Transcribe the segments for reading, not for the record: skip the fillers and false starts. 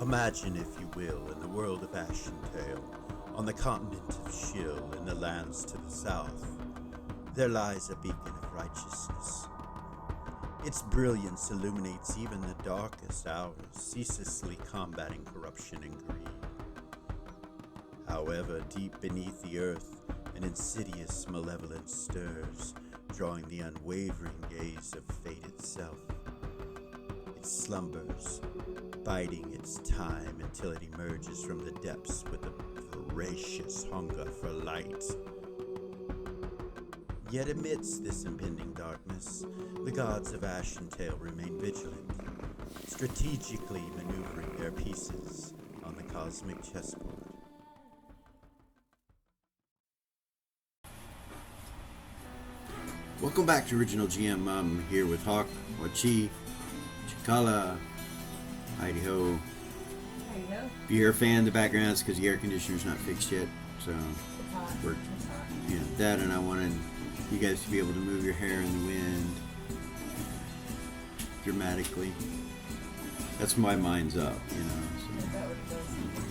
Imagine, if you will, in the world of Ashentale, on the continent of Shill, in the lands to the south, there lies a beacon of righteousness. Its brilliance illuminates even the darkest hours, ceaselessly combating corruption and greed. However, deep beneath the earth, an insidious malevolence stirs, drawing the unwavering gaze of fate itself. It slumbers, biding its time until it emerges from the depths with a voracious hunger for light. Yet amidst this impending darkness, the gods of Ashentale remain vigilant, strategically maneuvering their pieces on the cosmic chessboard. Welcome back to Original GM. I'm here with Hupahu Cikala. Heidi ho. If you hear a fan in the background, it's because the air conditioner's not fixed yet. So we're, that, and I wanted you guys to be able to move your hair in the wind dramatically. That's why mine's up, So,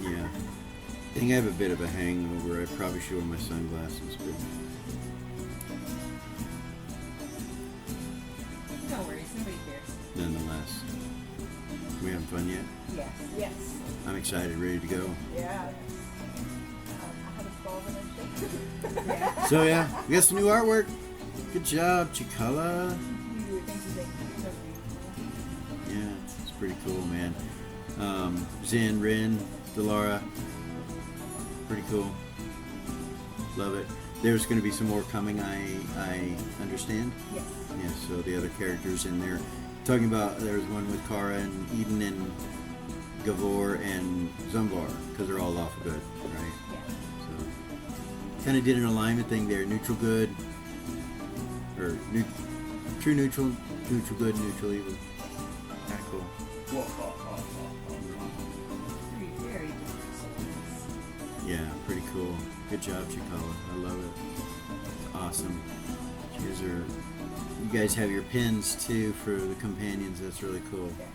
yeah. I think I have a bit of a hangover. I probably should wear my sunglasses, but no worries, nobody cares. Nonetheless, we having fun yet? Yes. I'm excited, ready to go. Yeah. I had a fall in yeah. So yeah, we got some new artwork. Good job, Cikala. Yeah, it's pretty cool, man. Zen, Rin, Delara. Pretty cool. Love it. There's going to be some more coming, I understand. Yes. Yeah, so the other characters in there. Talking about, there's one with Kara and Eden and Gavor and Zumbar, because they're all awful good, right? Yeah. So, kind of did an alignment thing there. Neutral good, or true neutral, neutral good, neutral evil. Kind of cool. Very Yeah, pretty cool. Good job, Cikala. I love it. Awesome. You guys have your pins too for the companions. That's really cool. Yeah.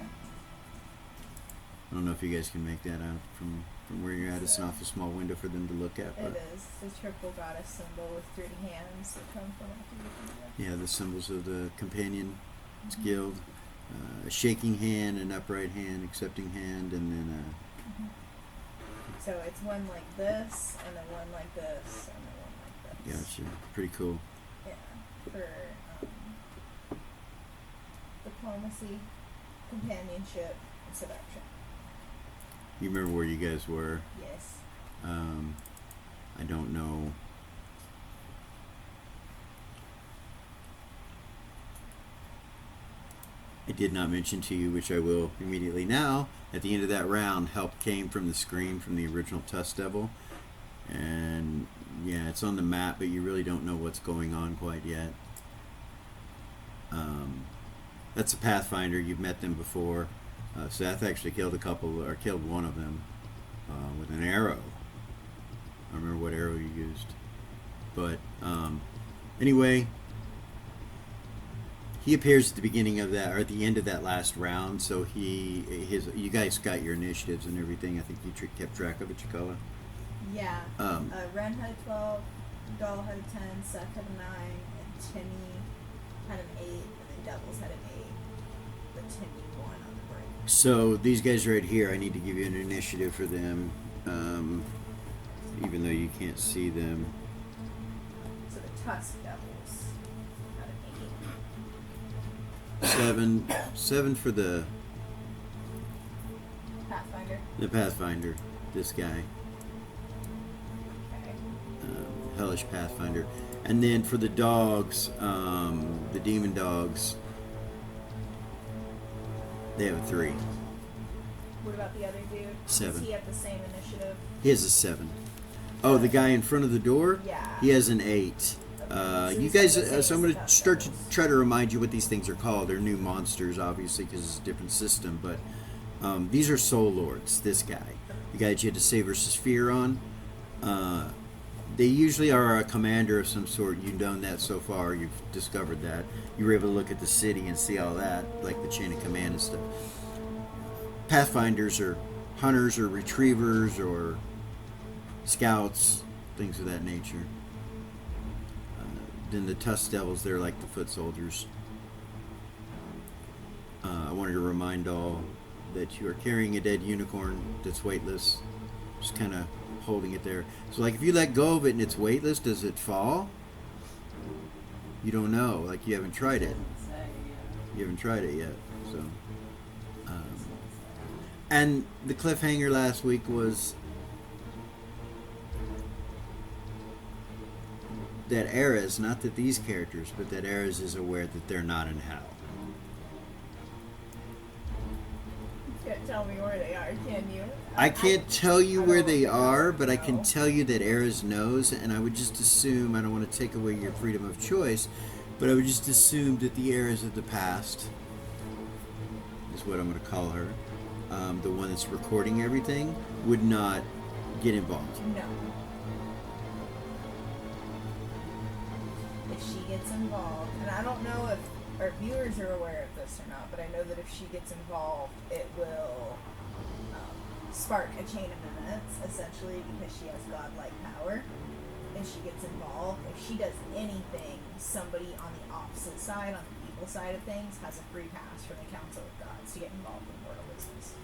I don't know if you guys can make that out from where you're at. It's an awful small window for them to look at. But it is. The triple goddess symbol with 3 hands that come from it. Yeah, the symbols of the companion guild. A shaking hand, an upright hand, accepting hand, and then So it's one like this, and then one like this, and then one like this. Gotcha. Pretty cool. Yeah. For diplomacy, companionship, and seduction. You remember where you guys were? Yes. I don't know. I did not mention to you, which I will immediately now. At the end of that round, help came from the screen from the original Tusk Devil. And yeah, it's on the map, but you really don't know what's going on quite yet. That's a Pathfinder. You've met them before. Seth actually killed killed one of them with an arrow. I don't remember what arrow you used. But anyway, he appears at the beginning of that, or at the end of that last round. So you guys got your initiatives and everything. I think you kept track of it, Cikala. Yeah. Ren had a 12, Doll had a 10, Seth had a 9, and Timmy had an 8, and then Devils had an 8. But Timmy won on the break. So these guys right here, I need to give you an initiative for them, even though you can't see them. So the Tusk Devils had an 8. 7 for the Pathfinder. Pathfinder, this guy. Okay. Hellish Pathfinder. And then for the dogs, the demon dogs, they have a 3. What about the other dude? 7. Does he have the same initiative? He has a 7. Oh, the guy in front of the door? Yeah. He has an 8. You guys, so I'm going to start to try to remind you what these things are called. They're new monsters, obviously, because it's a different system. But these are Soul Lords, this guy. The guy that you had to save versus fear on. They usually are a commander of some sort. You've done that so far. You've discovered that. You were able to look at the city and see all that, like the chain of command and stuff. Pathfinders are hunters or retrievers or scouts, things of that nature. Then the tusk devils, they're like the foot soldiers. I wanted to remind all that you are carrying a dead unicorn that's weightless, just kind of holding it there. So like if you let go of it and it's weightless, does it fall? You don't know. Like you haven't tried it. You haven't tried it yet. So, and the cliffhanger last week was that Ares, not that these characters, but that Ares is aware that they're not in hell. You can't tell me where they are, can you? I can't tell you where they are, but I know. can tell you that Ares knows, and I would just assume, I don't want to take away your freedom of choice, but I would just assume that the Ares of the past is what I'm going to call her, the one that's recording everything, would not get involved. No. If she gets involved, and I don't know if our viewers are aware of this or not, but I know that if she gets involved, it will spark a chain of events, essentially, because she has godlike power, and she gets involved. If she does anything, somebody on the opposite side, on the evil side of things, has a free pass from the Council of Gods to get involved in mortal business.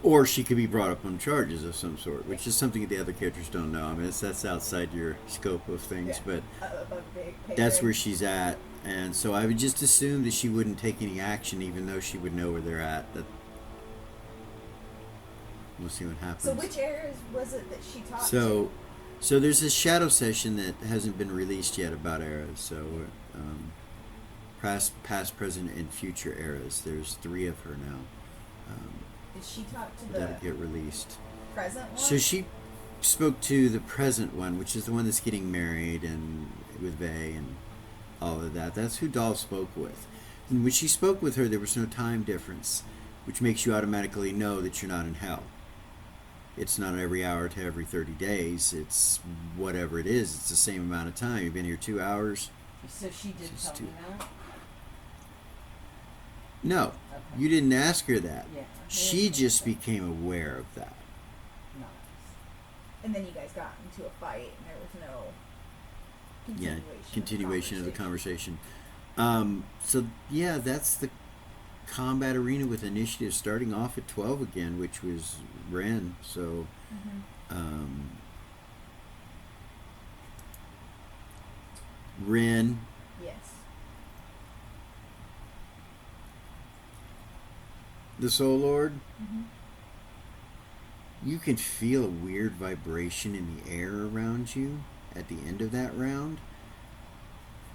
Or she could be brought up on charges of some sort, which is something that the other characters don't know. I mean, that's outside your scope of things, but that's where she's at. And so I would just assume that she wouldn't take any action, even though she would know where they're at. That we'll see what happens. So which Ares was it that she talked to? So there's this shadow session that hasn't been released yet about Ares. So past, present, and future Ares. There's 3 of her now. Did she talk to That'll the get released. present one? So she spoke to the present one, which is the one that's getting married and with Vay and all of that. That's who Dahl spoke with. And when she spoke with her, there was no time difference, which makes you automatically know that you're not in hell. It's not every hour to every 30 days. It's whatever it is. It's the same amount of time. You've been here 2 hours. So she did tell me that? No, Okay. you didn't ask her that. Yeah. She just became aware of that. Nice. And then you guys got into a fight, and there was no Continuation of the conversation. So yeah, that's the combat arena with initiative starting off at 12 again, which was Ren. So Ren, Yes. the Soul Lord, Mm-hmm. you can feel a weird vibration in the air around you at the end of that round.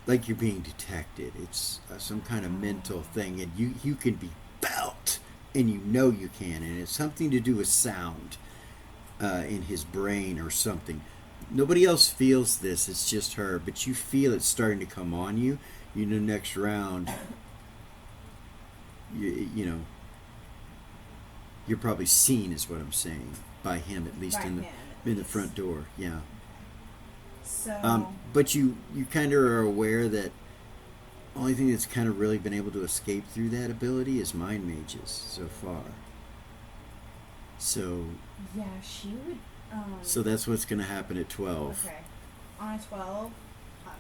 Like you're being detected. It's some kind of mental thing, and you can be felt, and you know you can, and it's something to do with sound in his brain or something. Nobody else feels this, it's just her, but you feel it starting to come on you. You know, next round, you know, you're probably seen, is what I'm saying, by him, at least in the front door. Yeah. So. But you kind of are aware that the only thing that's kind of really been able to escape through that ability is mind mages so far. So. Yeah, she would. So that's what's going to happen at 12. Okay. On a 12,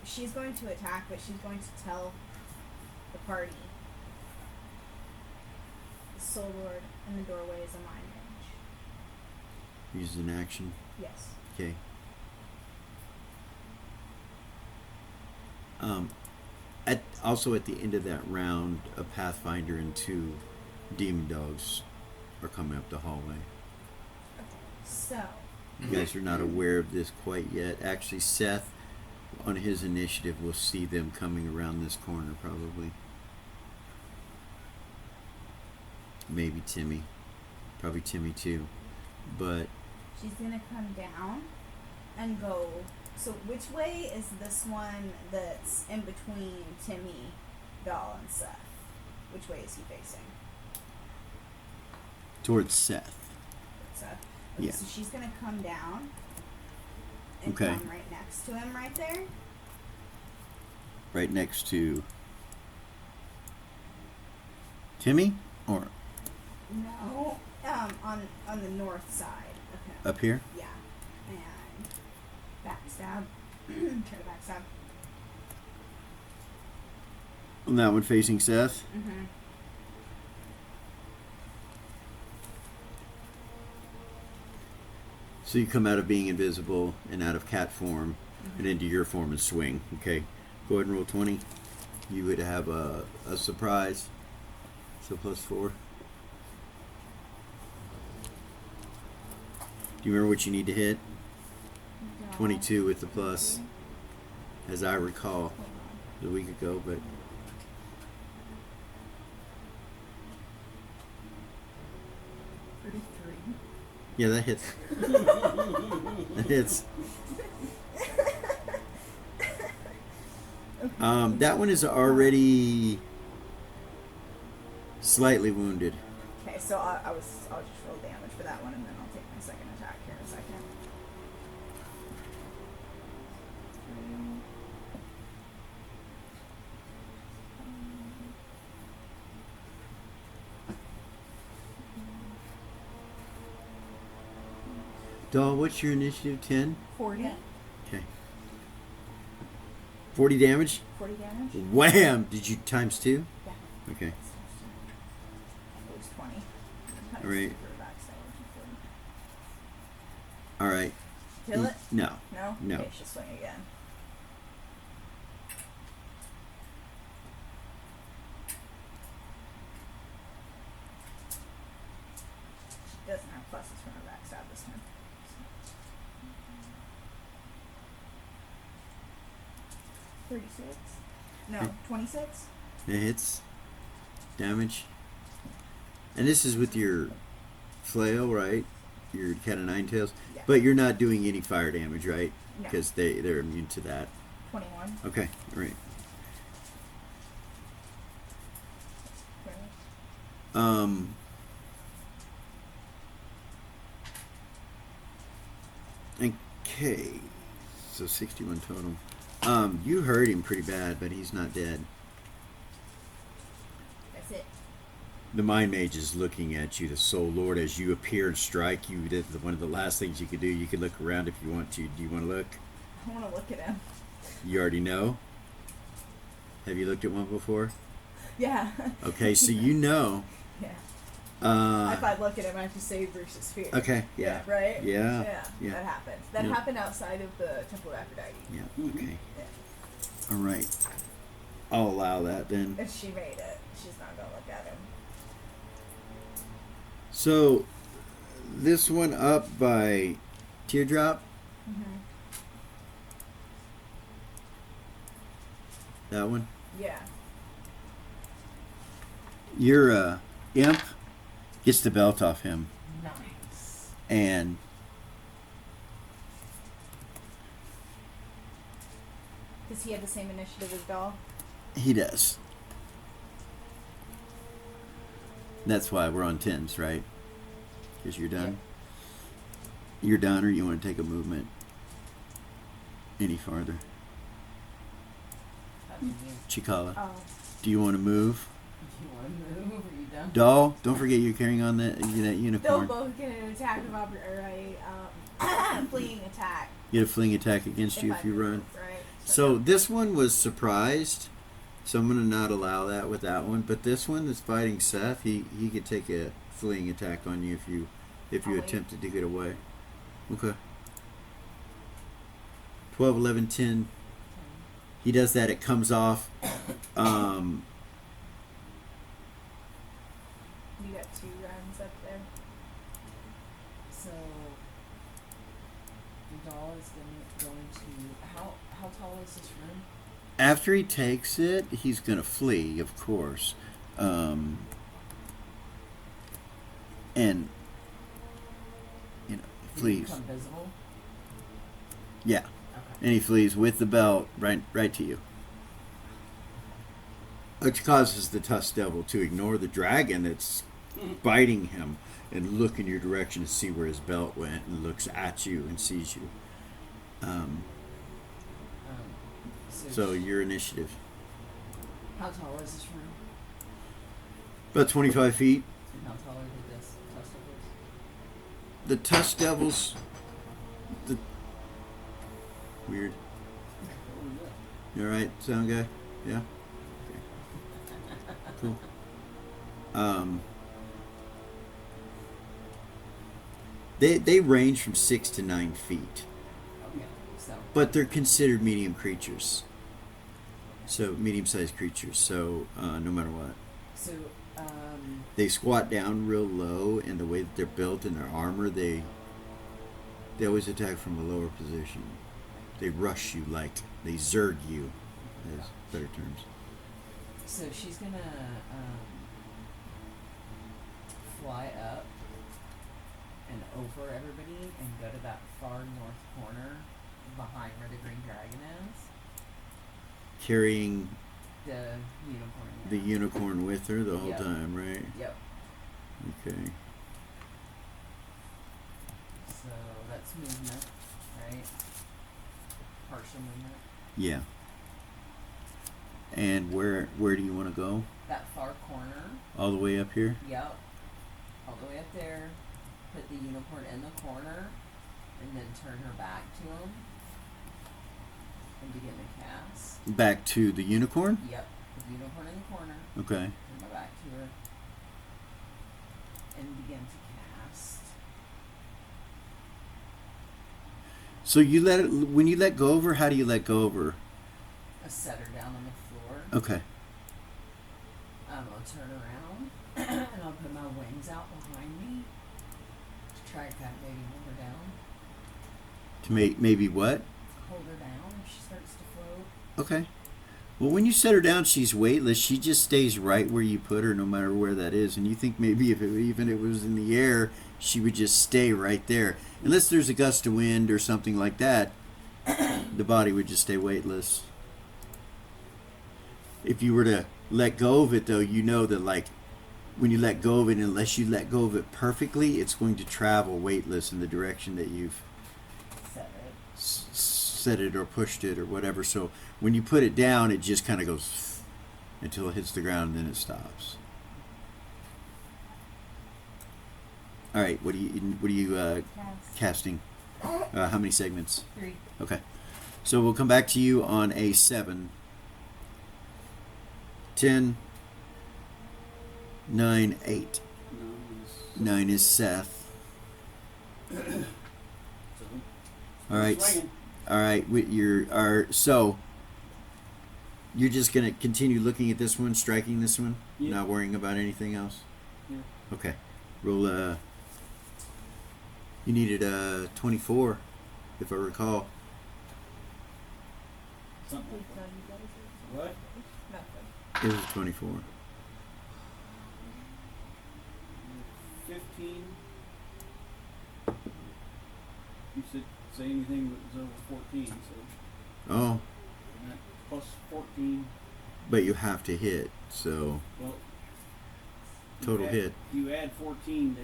she's going to attack, but she's going to tell the party the Soul Lord in the doorway is a mind mage. Use an action. Yes. Okay. Also at the end of that round, a Pathfinder and 2 demon dogs are coming up the hallway. Okay. So. You guys are not aware of this quite yet. Actually, Seth, on his initiative, will see them coming around this corner probably. Maybe Timmy. Probably Timmy too. But She's gonna come down and go. So which way is this one that's in between Timmy, Doll, and Seth? Which way is he facing? towards Seth. Seth. Okay, Yeah. so she's gonna come down and Okay. come right next to him right there. Right next to Timmy? Or No. On the north side of him. Up here? Yeah. And backstab. Try to backstab. On that one facing Seth. Mm-hmm. So you come out of being invisible and out of cat form Mm-hmm. and into your form and swing. Okay. Go ahead and roll 20. You would have a surprise. So +4. Do you remember what you need to hit? 22 with the plus, as I recall, a week ago, but 33. yeah, that hits. That hits. That one is already slightly wounded. Okay, so I'll just roll damage for that one, and then I'll take my second attack here in a second. Doll, what's your initiative? 10? 40. Okay. 40 damage? 40 damage. Wham! Did you times 2? Yeah. Okay. It was 20. All right. All right. Kill it? No. No? No. Okay, she'll swing again. She doesn't have pluses from her backstab this time. 36? No, 26? It hits. Damage. And this is with your flail, right? Your cat of nine tails. Yeah. But you're not doing any fire damage, right? No. Because they're immune to that. 21. Okay, all right. Um, okay, so 61 total. You hurt him pretty bad, but he's not dead. That's it. The Mind Mage is looking at you, the Soul Lord, as you appear and strike you. One of the last things you could do. You could look around if you want to. Do you want to look? I want to look at him. You already know? Have you looked at one before? Yeah. Okay, so you know. Yeah. Uh, If I look at him, I have to save Bruce's fear. okay, yeah. Right? Yeah. Yeah. That happened. That Yeah. happened outside of the Temple of Aphrodite. Yeah, okay. Yeah. All right. I'll allow that then. And she made it. She's not going to look at him. So, this one up by Teardrop. Mm-hmm. That one. Yeah. Your imp gets the belt off him, Nice. and Does he have the same initiative as Doll? he does. That's why we're on 10s, right? Because you're done. You're done, or you want to take a movement any farther? Up to you. Cikala, Oh. do you want to move? You want to move? Are you done? Doll, don't forget you're carrying on that They'll unicorn. both get an attack of fleeing attack. Get a fling attack against you if you run. Right. So this one was surprised, so I'm going to not allow that with that one. But this one that's fighting Seth, he could take a fleeing attack on you if you I'll wait. attempted to get away. Okay. 12, 11, 10. He does that. It comes off. You got 2 runs up there. So, the doll is going to. How tall is this room? After he takes it, he's going to flee, of course. And Does he flees. become visible? Yeah. Okay. And he flees with the belt right to you. Which causes the Tusk Devil to ignore the dragon that's biting him and look in your direction to see where his belt went, and looks at you and sees you. So your initiative. How tall is this room? About 25 feet. And how tall are this Testicles? the Tusk Devils. The weird. You all right, sound guy? Yeah. Okay. Cool. They range from 6 to 9 feet, Okay, so but they're considered medium creatures. So medium-sized creatures. So no matter what, so they squat down real low, and the way that they're built in their armor, they always attack from a lower position. They rush you, like they zerg you, as better terms. so she's gonna fly up and over everybody and go to that far north corner behind where the green dragon is. Carrying The unicorn. the Yeah. unicorn with her the whole Yep. time, right? Yep. Okay. So that's movement, right? Partial movement. Yeah. And where do you want to go? That far corner. All the way up here? Yep. All the way up there. Put the unicorn in the corner, and then turn her back to him, and begin to cast. Back to the unicorn? Yep. Put the unicorn in the corner. Okay. Turn my back to her, and begin to cast. So you let it, when you let go of her, how do you let go of her? I set her down on the floor. Okay. I'm gonna turn around, and I'll put my wings out behind me to try to kind of maybe hold her down. To make maybe what? Hold her down if she starts to float. Okay. Well, when you set her down, she's weightless. She just stays right where you put her, no matter where that is. And you think maybe if even it was in the air, she would just stay right there. Unless there's a gust of wind or something like that, the body would just stay weightless. If you were to let go of it, though, you know that, like, when you let go of it, unless you let go of it perfectly, it's going to travel weightless in the direction that you've Set it. set it or pushed it or whatever. So when you put it down, it just kind of goes until it hits the ground, and then it stops. All right, what are you Cast. casting? How many segments? 3. Okay, so we'll come back to you on a 7, 10, 9, 8. 9 is Seth. All right, all right. So you're just gonna continue looking at this one, striking this one, Yeah. not worrying about anything else. Yeah. Okay. Roll. You needed 24, if I recall. Something like that. What? Nothing. It was 24. 15. You said say anything that was over 14, so Oh, and that plus 14. but you have to hit. So Well, total you add, hit. You add 14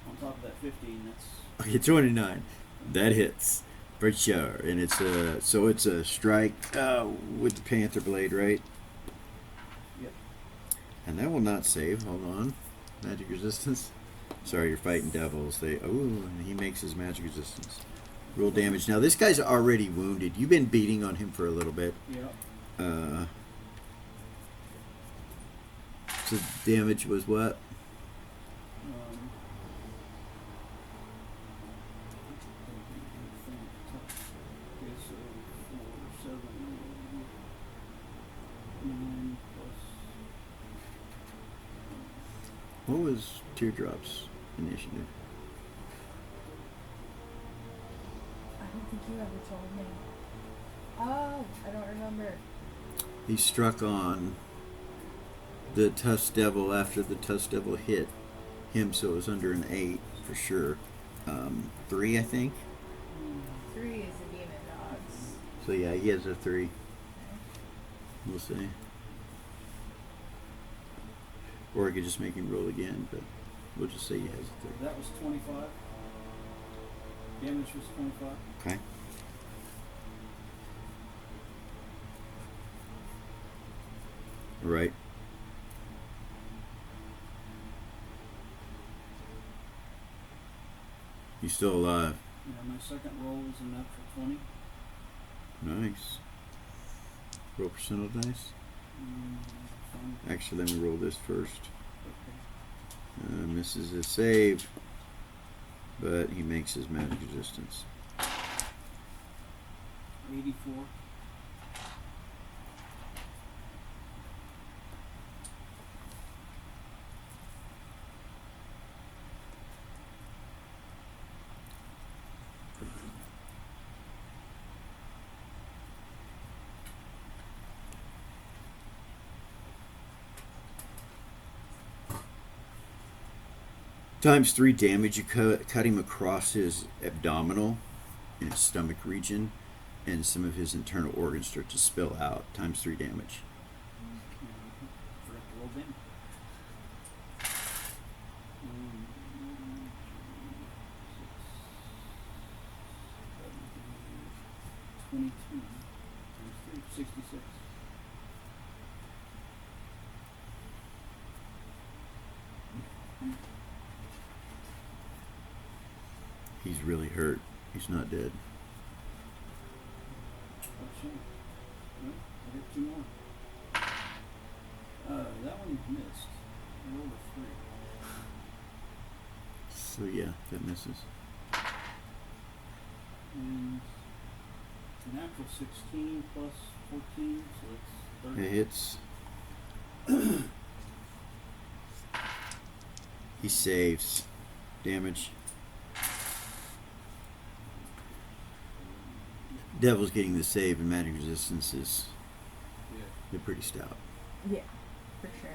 on top of that 15. That's Okay, 29. That hits for sure, and it's a strike with the Panther Blade, right? yep. And that will not save. Hold on. Magic resistance. Sorry, you're fighting devils. He makes his magic resistance. Roll damage. Now this guy's already wounded. You've been beating on him for a little bit. Yep. So damage was what? Okay, so 4, 7, 9 plus. What was Teardrop's initiative? I don't think you ever told me. Oh, I don't remember. He struck on the Tusk Devil after the Tusk Devil hit him, so it was under an 8 for sure. 3, I think. 3 is the demon dogs. So yeah, he has a 3. We'll see. Or I could just make him roll again, but we'll just say he has a 3. That was 25. Damage was 25. Okay. Right. You still alive. Yeah, my second roll is a natural 20. Nice. Roll percentile dice. Fine. Actually, let me roll this first. Okay. Misses his save, but he makes his magic resistance. 84. Times 3 damage. You cut him across his abdominal and his stomach region, and some of his internal organs start to spill out. Times 3 damage. Forgot to roll damage. 22 times 3, 66. He's really hurt. He's not dead. Oh, shit. No, I hit 2 more. That one missed. I rolled a 3. So yeah, that misses. And natural 16 plus 14, so that's 30. It hits. He saves. Damage. Devil's getting the save, and magic resistance is Yeah. they're pretty stout. Yeah, for sure.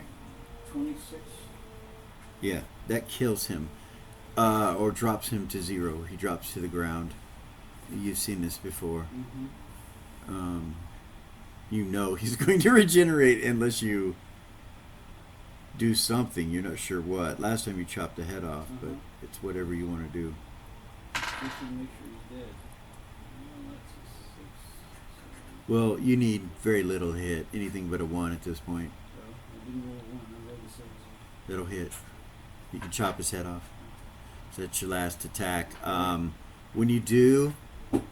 26. Yeah, that kills him, or drops him to 0. He drops to the ground. You've seen this before. Mm-hmm. You know he's going to regenerate unless you do something. You're not sure what. Last time you chopped the head off, but it's whatever you want to do. We should make sure he's dead. That's a 6. Well, you need very little hit. Anything but a 1 at this point. So I didn't roll a 1. I rolled a 6. That'll hit. You can chop his head off. So that's your last attack. When you do,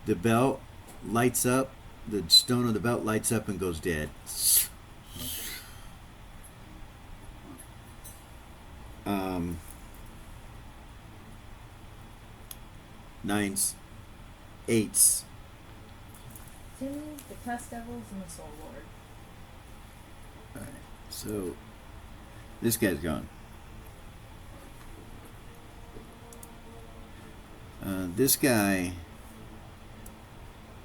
the belt lights up. The stone on the belt lights up and goes dead. Nines, 8s. Timmy, the Test Devils, and the Soul Lord. Alright, so this guy's gone. This guy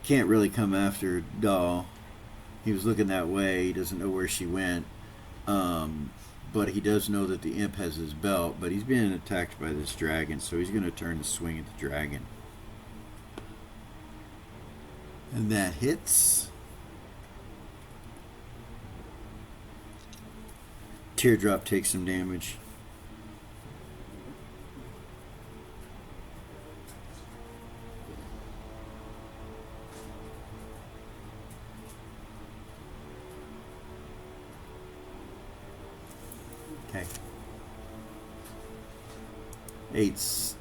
can't really come after Doll. He was looking that way. He doesn't know where she went. But he does know that the imp has his belt. But he's being attacked by this dragon, so he's going to turn to swing at the dragon. And that hits. Teardrop takes some damage. Okay. 8's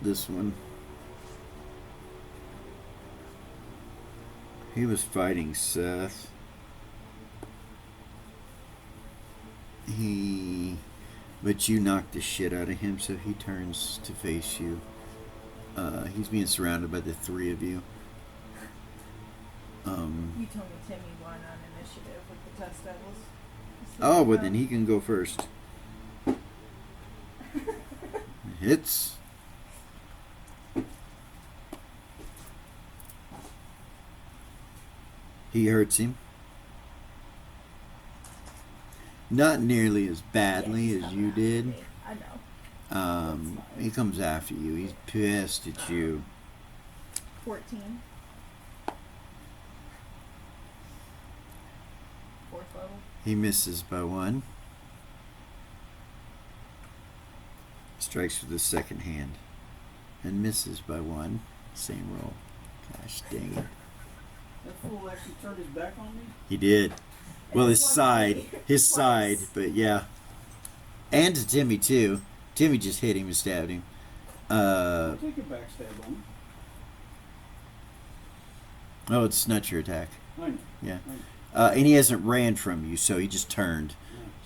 this one. He was fighting Seth. But you knocked the shit out of him, so he turns to face you. He's being surrounded by the 3 of you. You told me Timmy won on initiative with the Test Devils. Oh, well then he can go first. Hits. He hurts him. Not nearly as badly Yeah, he's as coming you after did. me. I know. He comes after you. He's pissed at you. 14. 4th level. He misses by 1. Strikes with his second hand. And misses by 1. Same roll. Gosh dang it. That fool actually turned his back on me? He did. Well, his One side. way. His Twice. side. But yeah. And to Timmy, too. Timmy just hit him and stabbed him. I'll take a backstab on him. Oh, it's not your attack. I know. Yeah. I know. And he hasn't ran from you, so he just turned.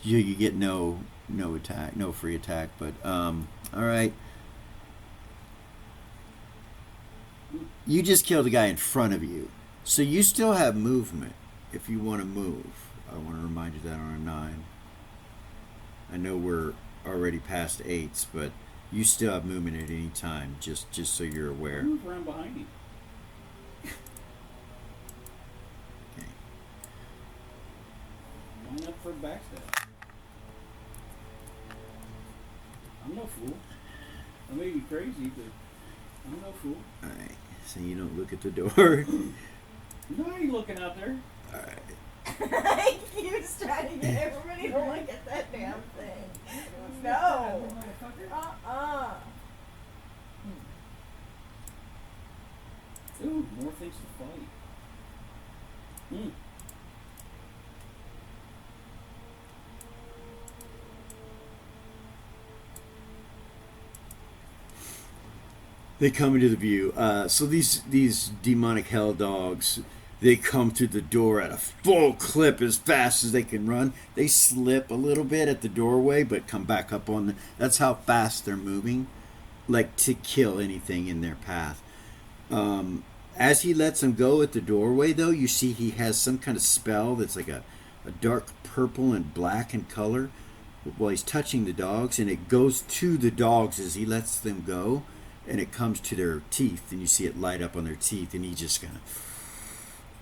Yeah. You get no attack, no free attack. But all right. You just killed a guy in front of you, so you still have movement if you want to move. I want to remind you that on a 9. I know we're already past 8s, but you still have movement at any time. Just so you're aware. Move around behind him. Okay. Line up for a backstab. I'm no fool. I may be crazy, but I'm no fool. All right. So you don't look at the door. No, I ain't looking out there. All right. He was trying to get everybody to look at that damn thing. No. Ooh, more things to fight. Hmm. They come into the view. So these demonic hell dogs, they come through the door at a full clip as fast as they can run. They slip a little bit at the doorway, but come back up on the. That's how fast they're moving, like to kill anything in their path. As he lets them go at the doorway, though, you see he has some kind of spell that's like a dark purple and black in color. While he's touching the dogs, and it goes to the dogs as he lets them go. And it comes to their teeth, and you see it light up on their teeth, and he just kind of...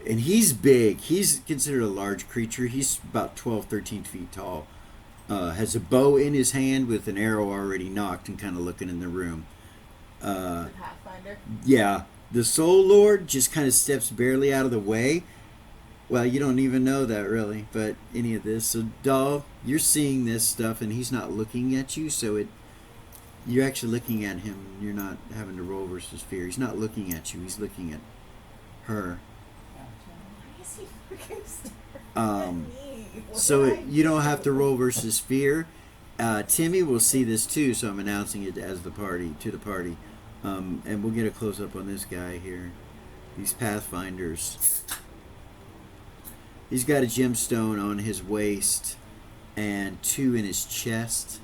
And he's big. He's considered a large creature. He's about 12, 13 feet tall. Has a bow in his hand with an arrow already knocked and kind of looking in the room. The Pathfinder. Yeah. The Soul Lord just kind of steps barely out of the way. Well, you don't even know that, really, but any of this. So, Doll, you're seeing this stuff, and he's not looking at you, so it... You're actually looking at him. You're not having to roll versus fear. He's not looking at you. He's looking at her. Why is he looking at me? So you don't have to roll versus fear. Timmy will see this too, so I'm announcing it as the party to the party, and we'll get a close up on this guy here. These Pathfinders. He's got a gemstone on his waist and 2 in his chest.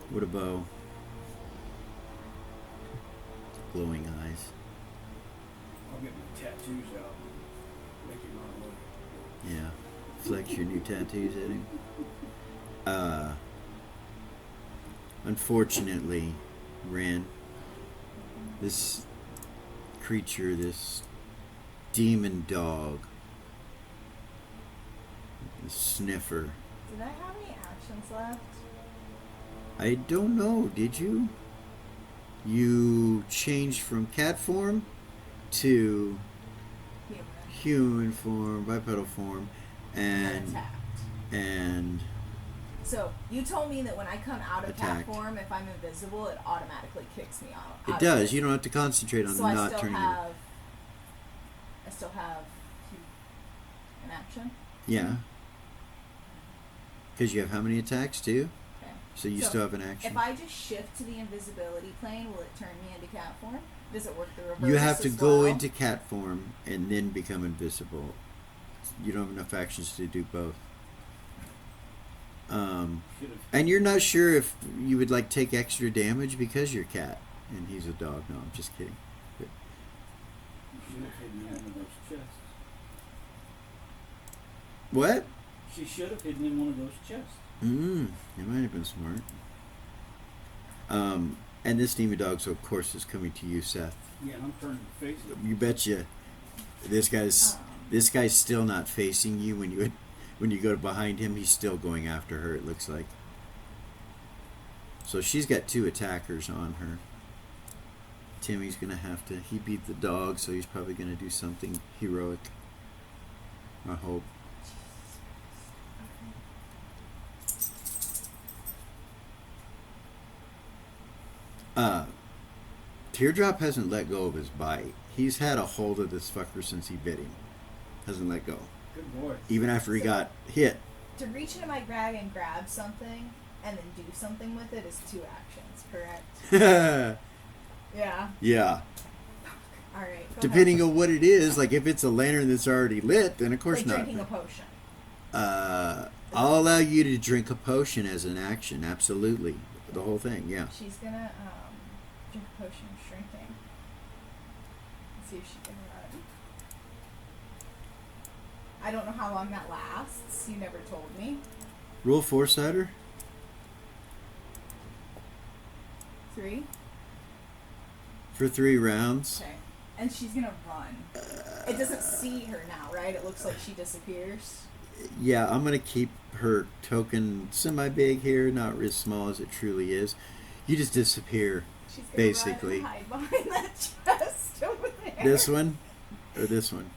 What a bow. Glowing eyes. I'll get my tattoos out. Make him run away. Yeah. Flex your new tattoos at him. Unfortunately, Ren, this creature, this demon dog, the sniffer. Did I have any actions left? I don't know, did you? You changed from cat form to human form, bipedal form, and attacked. and So you told me that when I come out of Attacked. cat form, if I'm invisible, it automatically kicks me out. it does. You don't have to concentrate on So not turning your... I still have an action. Yeah. Because you have how many attacks too? Okay. So you So, still have an action. If I just shift to the invisibility plane, will it turn me into cat form? Does it work the reverse? You have to as go well? into cat form and then become invisible. You don't have enough actions to do both. Should've And you're not sure if you would like take extra damage because you're cat and he's a dog. No, I'm just kidding. But hidden in one of those chests. what? She should have hidden in one of those chests. It might have been smart. And this demon dog, so of course, is coming to you, Seth. Yeah, and I'm turning to face it. You betcha. This guy's still not facing you when you go behind him. He's still going after her. It looks like. So she's got 2 attackers on her. Timmy's gonna have to. He beat the dog, so he's probably gonna do something heroic. I hope. Teardrop hasn't let go of his bite. He's had a hold of this fucker since he bit him. Hasn't let go. Good boy. Even after he got hit. To reach into my bag and grab something and then do something with it is 2 actions, correct? Yeah. Yeah. All right. Go Depending on what it is, like if it's a lantern that's already lit, then of course like not. drinking a potion. I'll allow you to drink a potion as an action. Absolutely, the whole thing. Yeah. She's gonna drink a potion of shrinking. Let's see if she can run. I don't know how long that lasts. You never told me. Roll Foresighter. 3. For 3 rounds. Okay. And she's gonna run. It doesn't see her now, right? It looks like she disappears. Yeah, I'm gonna keep her token semi-big here, not as small as it truly is. You just disappear, She's gonna basically. run and hide behind that chest over there. This one, or this one?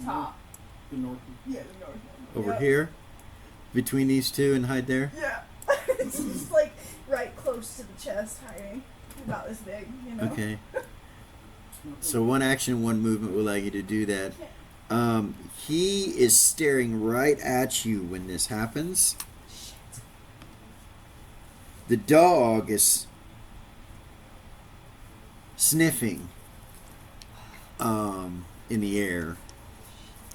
Top. The north. Yeah, the north one. Over Yep. here, between these two, and hide there. Yeah. It's just like right close to the chest, hiding. About this big, you know. Okay. So 1 action, 1 movement will allow you to do that. He is staring right at you when this happens. Shit. The dog is sniffing in the air.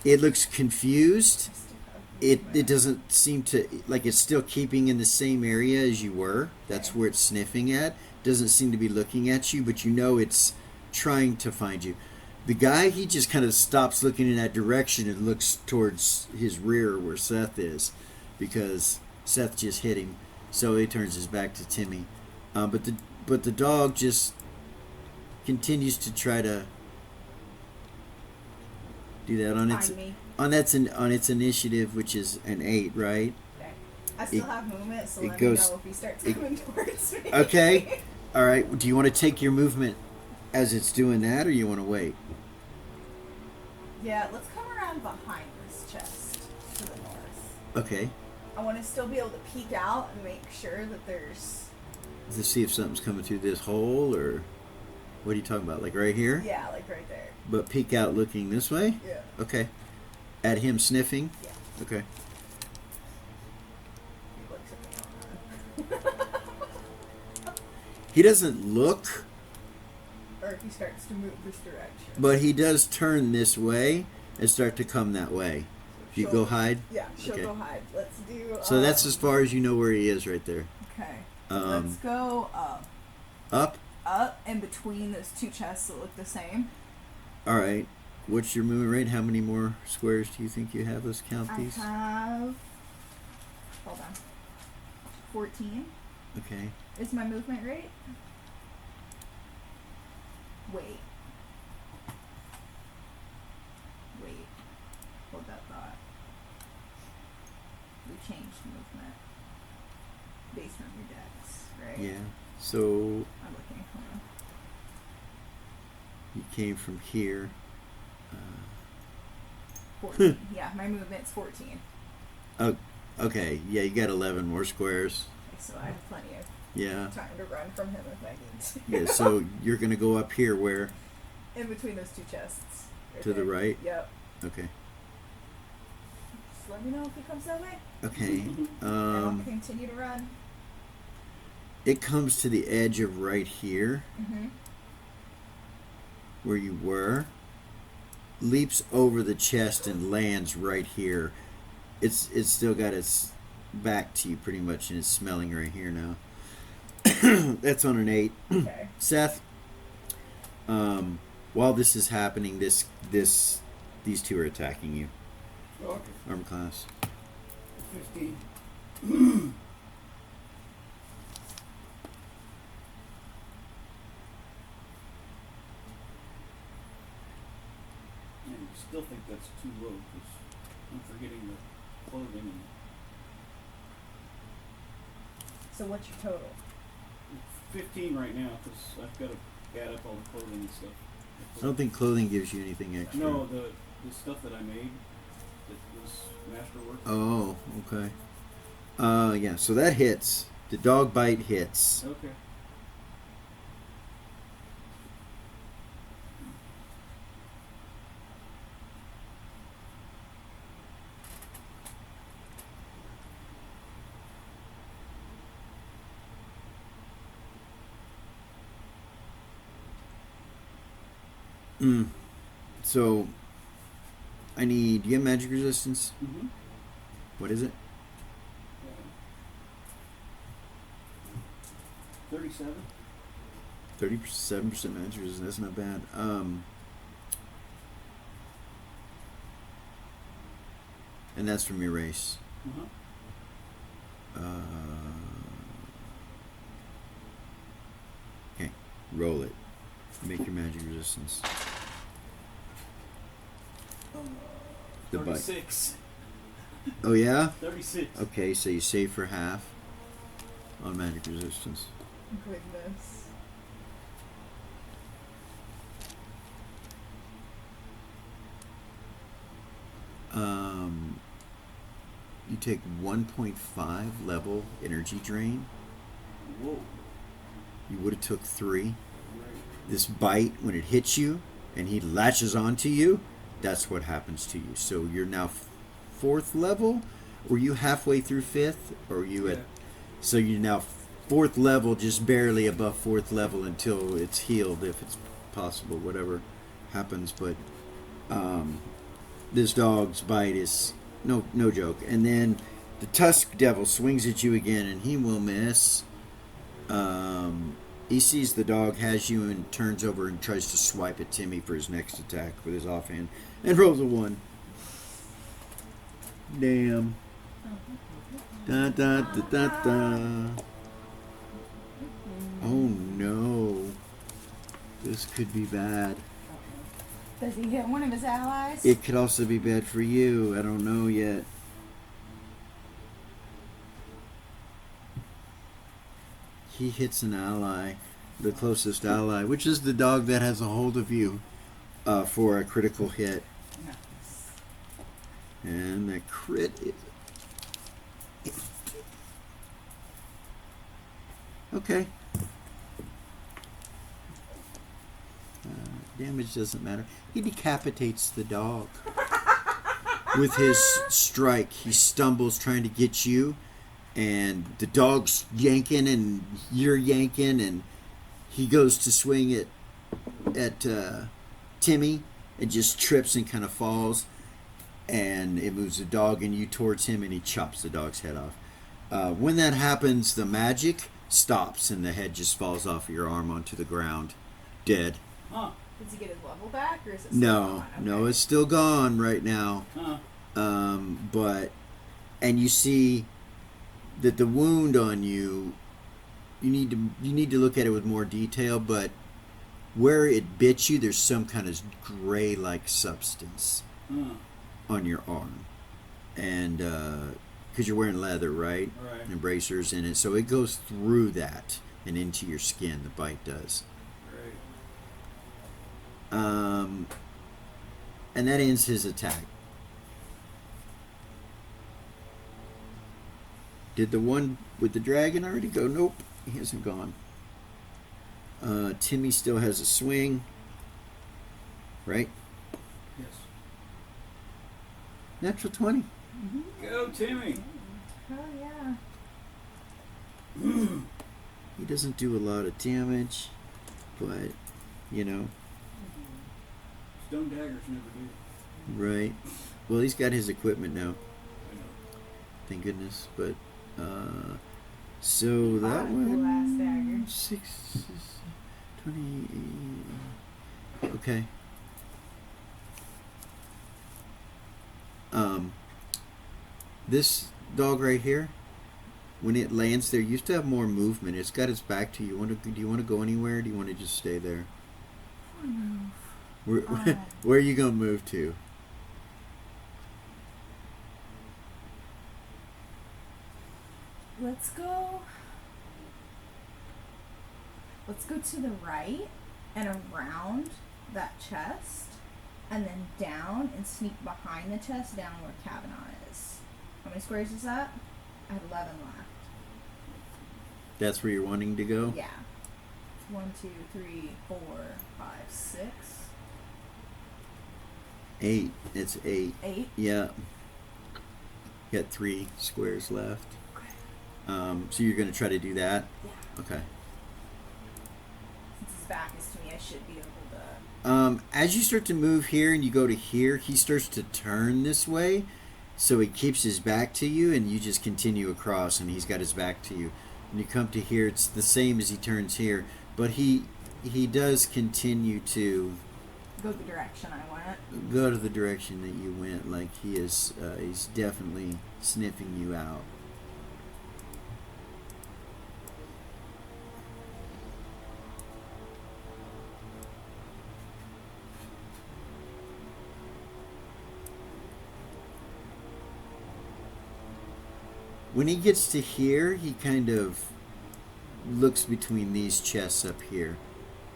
It looks confused. It doesn't seem to, like it's still keeping in the same area as you were. That's where it's sniffing at. Doesn't seem to be looking at you, but you know it's trying to find you. The guy, he just kind of stops looking in that direction and looks towards his rear where Seth is, because Seth just hit him. So he turns his back to Timmy. But the dog just continues to try to do that on its Find me. on its initiative, which is an 8, right? Okay. I still It- have movement, so it let goes- me know if he starts coming towards me. Okay. All right. Do you want to take your movement as it's doing that, or you want to wait? Yeah, let's come around behind this chest to the north. Okay. I want to still be able to peek out and make sure that there's. To see if something's coming through this hole, or what are you talking about? Like right here? Yeah, like right there. But peek out looking this way? Yeah. Okay. At him sniffing? Yeah. Okay. He looks at me on that. He doesn't look, Or if he starts to move this direction. but he does turn this way and start to come that way. You She'll- go hide? Yeah, she'll Okay. go hide. Let's do. So that's as far as you know where he is right there. Okay. Um, Let's go up. Up? Up and between those 2 chests that look the same. All right. What's your movement rate? How many more squares do you think you have? Let's count these. I have. Hold on. 14 Okay. is my movement rate. Wait. Hold that thought. We changed movement based on your decks, right? Yeah. So I'm looking. Hold on. you came from here. 14. Yeah, my movement's 14. Oh, okay. Yeah, you got 11 more squares. Okay, so I have plenty of Yeah. time to run from him if I need to. Yeah. So you're gonna go up here where? In between those 2 chests. To the right? Yep. Okay. Just let me know if he comes that way. Okay. And I'll continue to run. It comes to the edge of right here Mm-hmm. where you were. Leaps over the chest and lands right here. It's still got its back to you pretty much, and it's smelling right here now. That's on an 8. Okay. Seth, while this is happening, these 2 are attacking you. Okay. Armor class. 15. And I still think that's too low because I'm forgetting the clothing. And So what's your total? 15 right now because I've got to add up all the clothing and stuff. I don't think clothing gives you anything extra. No, the stuff that I made that was masterwork. Oh, okay. Yeah, so that hits. The dog bite hits. Okay. So, I need. Do you have magic resistance? Mm-hmm. What is it? 37. 37% magic resistance. That's not bad. And that's from your race. Uh-huh. Okay, roll it. Make your magic resistance. The bite. 36. Oh yeah. 36. Okay, so you save for half on magic resistance. Goodness. You take 1.5 level energy drain. Whoa. You would have took 3. Right. This bite, when it hits you and he latches onto you, that's what happens to you. So you're now 4th level. Were you halfway through 5th, or were you at? Yeah. So you're now 4th level, just barely above 4th level until it's healed, if it's possible. Whatever happens, but this dog's bite is no joke. And then the Tusk Devil swings at you again, and he will miss. He sees the dog has you and turns over and tries to swipe at Timmy for his next attack with his offhand, and rolls a 1. Damn. Da da da da da. Oh no. This could be bad. Does he hit one of his allies? It could also be bad for you. I don't know yet. He hits an ally, the closest ally, which is the dog that has a hold of you, for a critical hit. Nice. And the crit is... Okay. Damage doesn't matter. He decapitates the dog. With his strike, he stumbles trying to get you, and the dog's yanking and you're yanking, and he goes to swing at Timmy and just trips and kind of falls, and it moves the dog and you towards him, and he chops the dog's head off. When that happens, the magic stops and the head just falls off of your arm onto the ground, dead. Huh. Does he get his level back, or is it still No, gone? no, Okay. it's still gone right now. Huh. And you see that the wound on you, you need to look at it with more detail, but where it bit you, there's some kind of gray-like substance Huh. on your arm, and because you're wearing leather, right? Right. And bracers in it, so it goes through that and into your skin. The bite does. Right. And that ends his attack. Did the one with the dragon already go? Nope, he hasn't gone. Timmy still has a swing, right? Yes. Natural 20. Go, Timmy. Oh yeah. He doesn't do a lot of damage, but, you know, Stone daggers never do. right. Well, he's got his equipment now, I know. thank goodness. But, so that Fine, the last dagger. one, 6, 20, okay. This dog right here, when it lands there, used to have more movement. It's got its back to you. Do you want to go anywhere? Or do you want to just stay there? Where, where are you gonna move to? Let's go to the right and around that chest, and then down and sneak behind the chest down where Kavanaugh is. How many squares is that? I have 11 left. That's where you're wanting to go? Yeah. 1, 2, 3, 4, 5, 6. 8. It's 8. 8. Yeah. Got 3 squares left. Okay. So you're gonna try to do that? Yeah. Okay. Since his back is to me, I should be able to As you start to move here and you go to here, he starts to turn this way. So he keeps his back to you, and you just continue across, and he's got his back to you. When you come to here, it's the same as he turns here, but he does continue to Go the direction I went. go to the direction that you went. Like he is, he's definitely sniffing you out. When he gets to here, he kind of looks between these chests up here.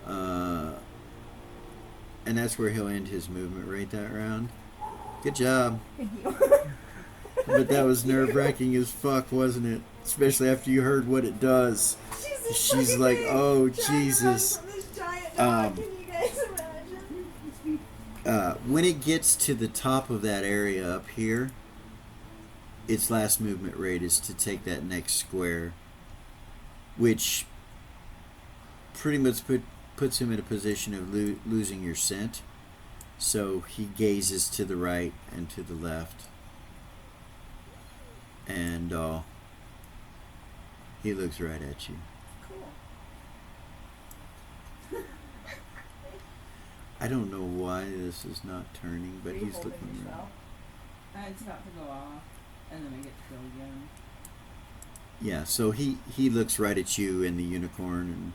And that's where he'll end his movement right that round. Good job. Thank you. But that was nerve-wracking as fuck, wasn't it? Especially after you heard what it does. She's like, oh, Jesus. Can you guys imagine? When it gets to the top of that area up here, its last movement rate is to take that next square, which pretty much puts him in a position of losing your scent. So he gazes to the right and to the left, and he looks right at you. Cool. I don't know why this is not turning, but Are you he's holding looking your right. spell? It's about to go off, and then I get to go again. Yeah, so he looks right at you and the unicorn, and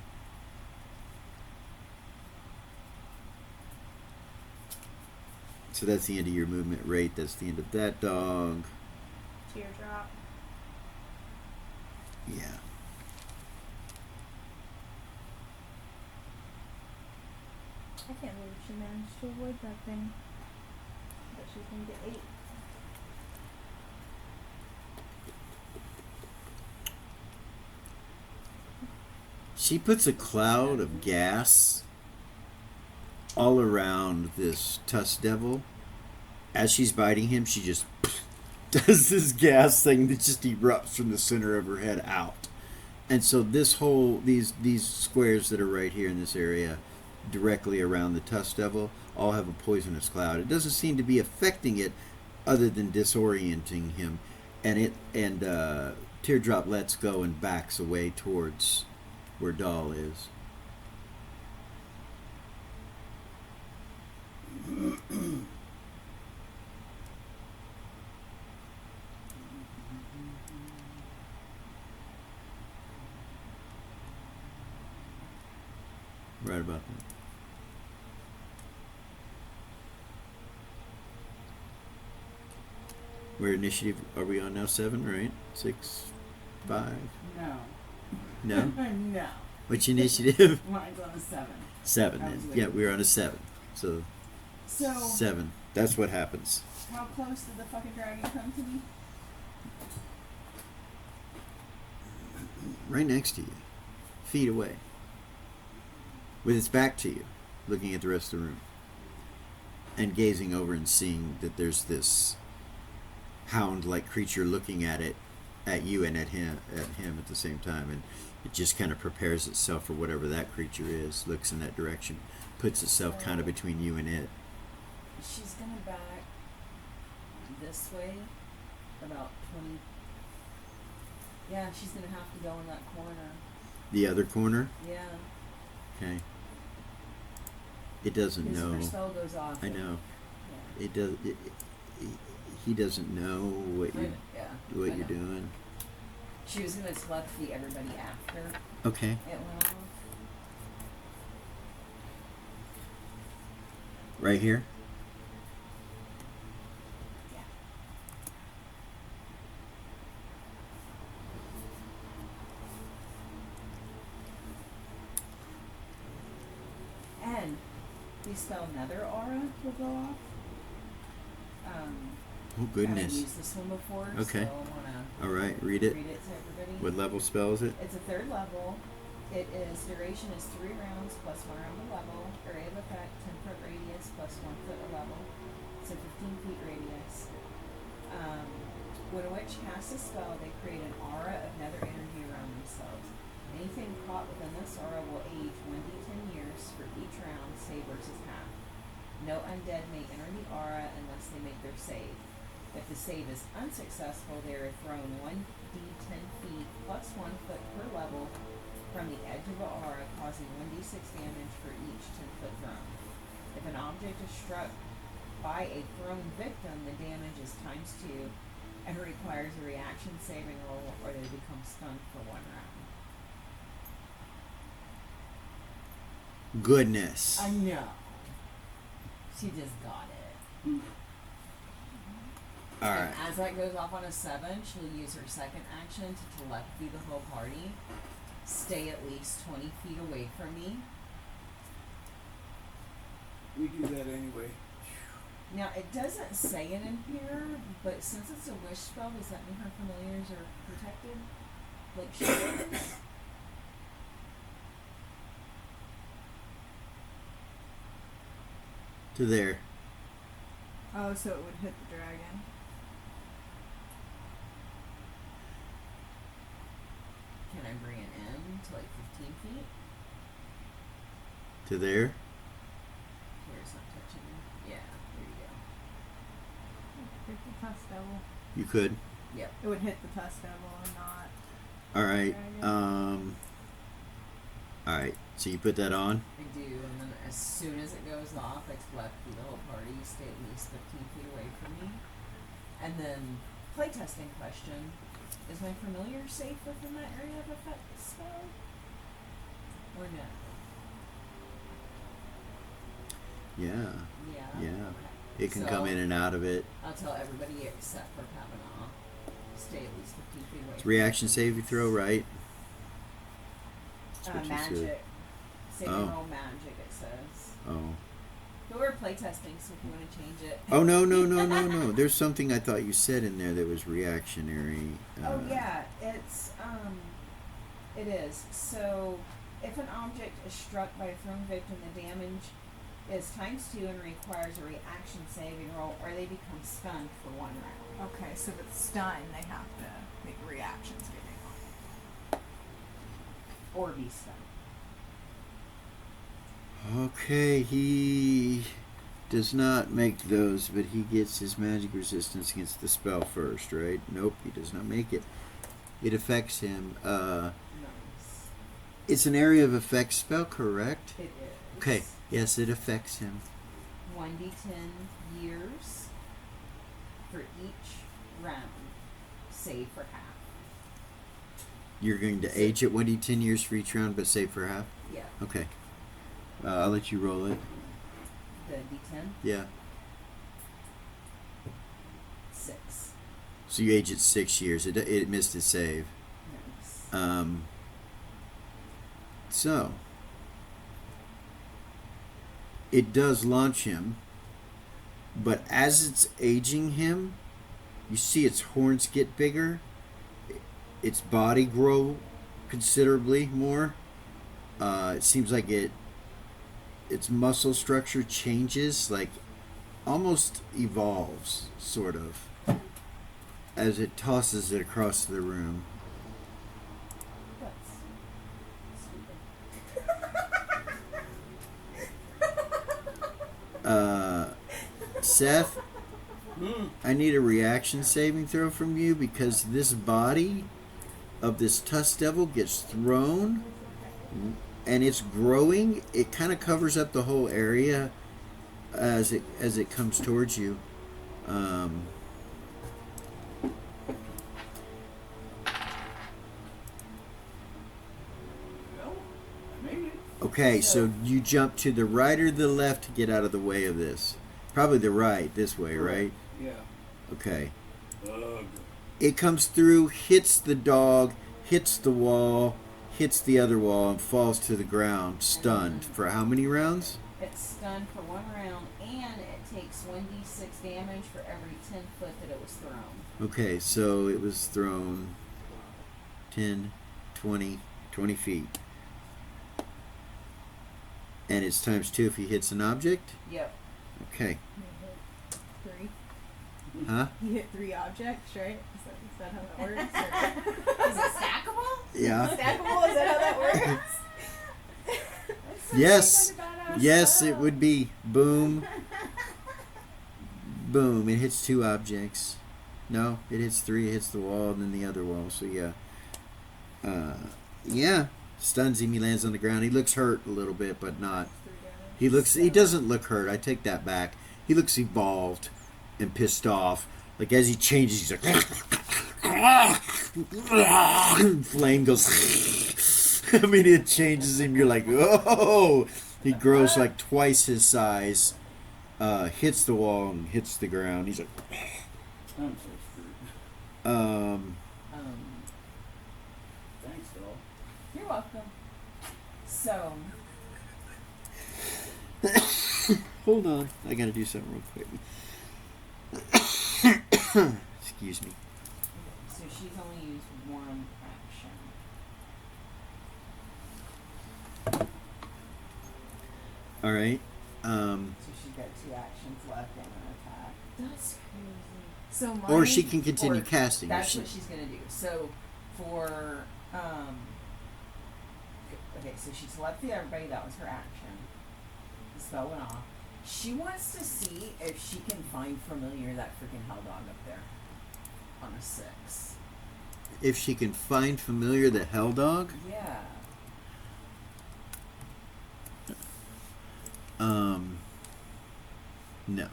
so that's the end of your movement rate. That's the end of that dog. Teardrop. Yeah. I can't believe she managed to avoid that thing. But she's gonna get 8. She puts a cloud of gas all around this tusk devil. As she's biting him, she just does this gas thing that just erupts from the center of her head out. And so this whole, these squares that are right here in this area, directly around the tusk devil, all have a poisonous cloud. It doesn't seem to be affecting it other than disorienting him. And Teardrop lets go and backs away towards where Doll is. Right about that. Where initiative are we on now? 7, right? 6, 5? No. No? No. What's your initiative? Mine's on a 7. 7 I then. was Yeah, waiting. we're on a 7. So So, 7. That's what happens. how close did the fucking dragon come to me? Right next to you. Feet away. With its back to you, looking at the rest of the room. And gazing over and seeing that there's this hound-like creature looking at you and at him at the same time, and it just kind of prepares itself for whatever that creature is, looks in that direction, puts itself kind of between you and it. She's gonna back this way about 20. Yeah, she's gonna have to go in that corner. The other corner? Yeah. Okay. It doesn't Because know. her spell goes off. I and- know. Yeah. It does. He doesn't know what you Yeah. what I you're know. doing. She was gonna telepathy everybody after Okay. it went off. Right here. Yeah. And we spell another aura will go off. Oh I goodness. haven't used this one before, Okay. so I wanna All right. Read it. read it to everybody. What level spell is it? It's a 3rd level. It is duration is 3 rounds plus 1 round a level. Area of effect 10-foot radius plus 1 foot a level. It's a 15 feet radius. When a witch casts a spell, they create an aura of nether energy around themselves. Anything caught within this aura will age 1d10 years for each round, save versus half. No undead may enter the aura unless they make their save. If the save is unsuccessful, they are thrown 1d10 feet plus 1 foot per level from the edge of the aura, causing 1d6 damage for each 10-foot thrown. If an object is struck by a thrown victim, the damage is times 2 and requires a reaction saving roll or they become stunned for 1 round. Goodness. I know. She just got it. All And right. as that goes off on a 7, she'll use her second action to telepathy the whole party. Stay at least 20 feet away from me. We do that anyway. Now, it doesn't say it in here, but since it's a wish spell, does that mean her familiars are protected? Like she is? To there. Oh, so it would hit the dragon. Can I bring it in to like 15 feet? To there. Where it's not touching me? Yeah, there you Hit the tusk devil. You could. go. Yep. It would hit the tusk devil and not. All right. Dragon. All right. So you put that on. I do, and then as soon as it goes off, I telepathy the whole party, stay at least 15 feet away from me. And then, playtesting question. Is my familiar safe within that area of effect spell? Or no? Yeah. Yeah. Yeah. Okay. It can So, come in and out of it. I'll tell everybody except for Kavanaugh. Stay at least 15 feet away. It's from reaction me. save you throw, right? That's what you said. Magic. Saving Oh. roll magic, it says. Oh. But we're playtesting, so if you want to change it. Oh no. There's something I thought you said in there that was reactionary. Oh yeah, it's it is. So if an object is struck by a thrown victim, the damage is times 2 and requires a reaction saving roll, or they become stunned for 1 round. Okay, so if it's stunned, they have to make a reaction saving. Or be stunned. Okay, he does not make those, but he gets his magic resistance against the spell first, right? Nope, he does not make it. It affects him. Nice. It's an area of effect spell, correct? It is. Okay, yes, it affects him. 1d10 years for each round, save for half. You're going to age it 1d10 years for each round, but save for half? Yeah. Okay. I'll let you roll it. The d10, Yeah. 6. So you age it 6 years. It missed its save. Nice. So it does launch him, but as it's aging him, you see its horns get bigger, its body grow considerably more. It seems like its muscle structure changes, like almost evolves, sort of, as it tosses it across the room. Seth, I need a reaction saving throw from you because this body of this tusk devil gets thrown and it's growing. It kind of covers up the whole area as it comes towards you. Well, I made it. Okay, so you jump to the right or the left to get out of the way of this. Probably the right, this way, right? Yeah. Okay. Ugh. It comes through, hits the dog, hits the wall, hits the other wall, and falls to the ground, stunned. For how many rounds? It's stunned for 1 round, and it takes 1d6 damage for every 10 foot that it was thrown. Okay, so it was thrown 10, 20 feet. And it's times 2 if he hits an object? Yep. Okay. Three. Huh? You hit 3 objects, right? Is that how that works? Or? Is it stackable? Yeah. Stackable? Is that how Yes. Yes, it would be. Boom. Boom. It hits 2 objects. No, it hits 3. It hits the wall and then the other wall. So yeah. Yeah. Stuns him. He lands on the ground. He looks hurt a little bit, but not. He doesn't look hurt. I take that back. He looks evolved and pissed off. Like as he changes, he's like, flame goes. I mean, it changes him. You're like, oh! He grows like twice his size. Hits the wall and hits the ground. He's like, I'm so screwed. Thanks, doll. You're welcome. So, hold on. I gotta do something real quick. Excuse me. so she's only used 1 action. All right. So she's got 2 actions left and an attack. That's crazy. So Or she can continue casting. That's what she's gonna do. So for okay, so she selected everybody. That was her action. The spell went off. She wants to see if she can find familiar that freaking hell dog up there on a 6. If she can find familiar the hell dog. Yeah. No.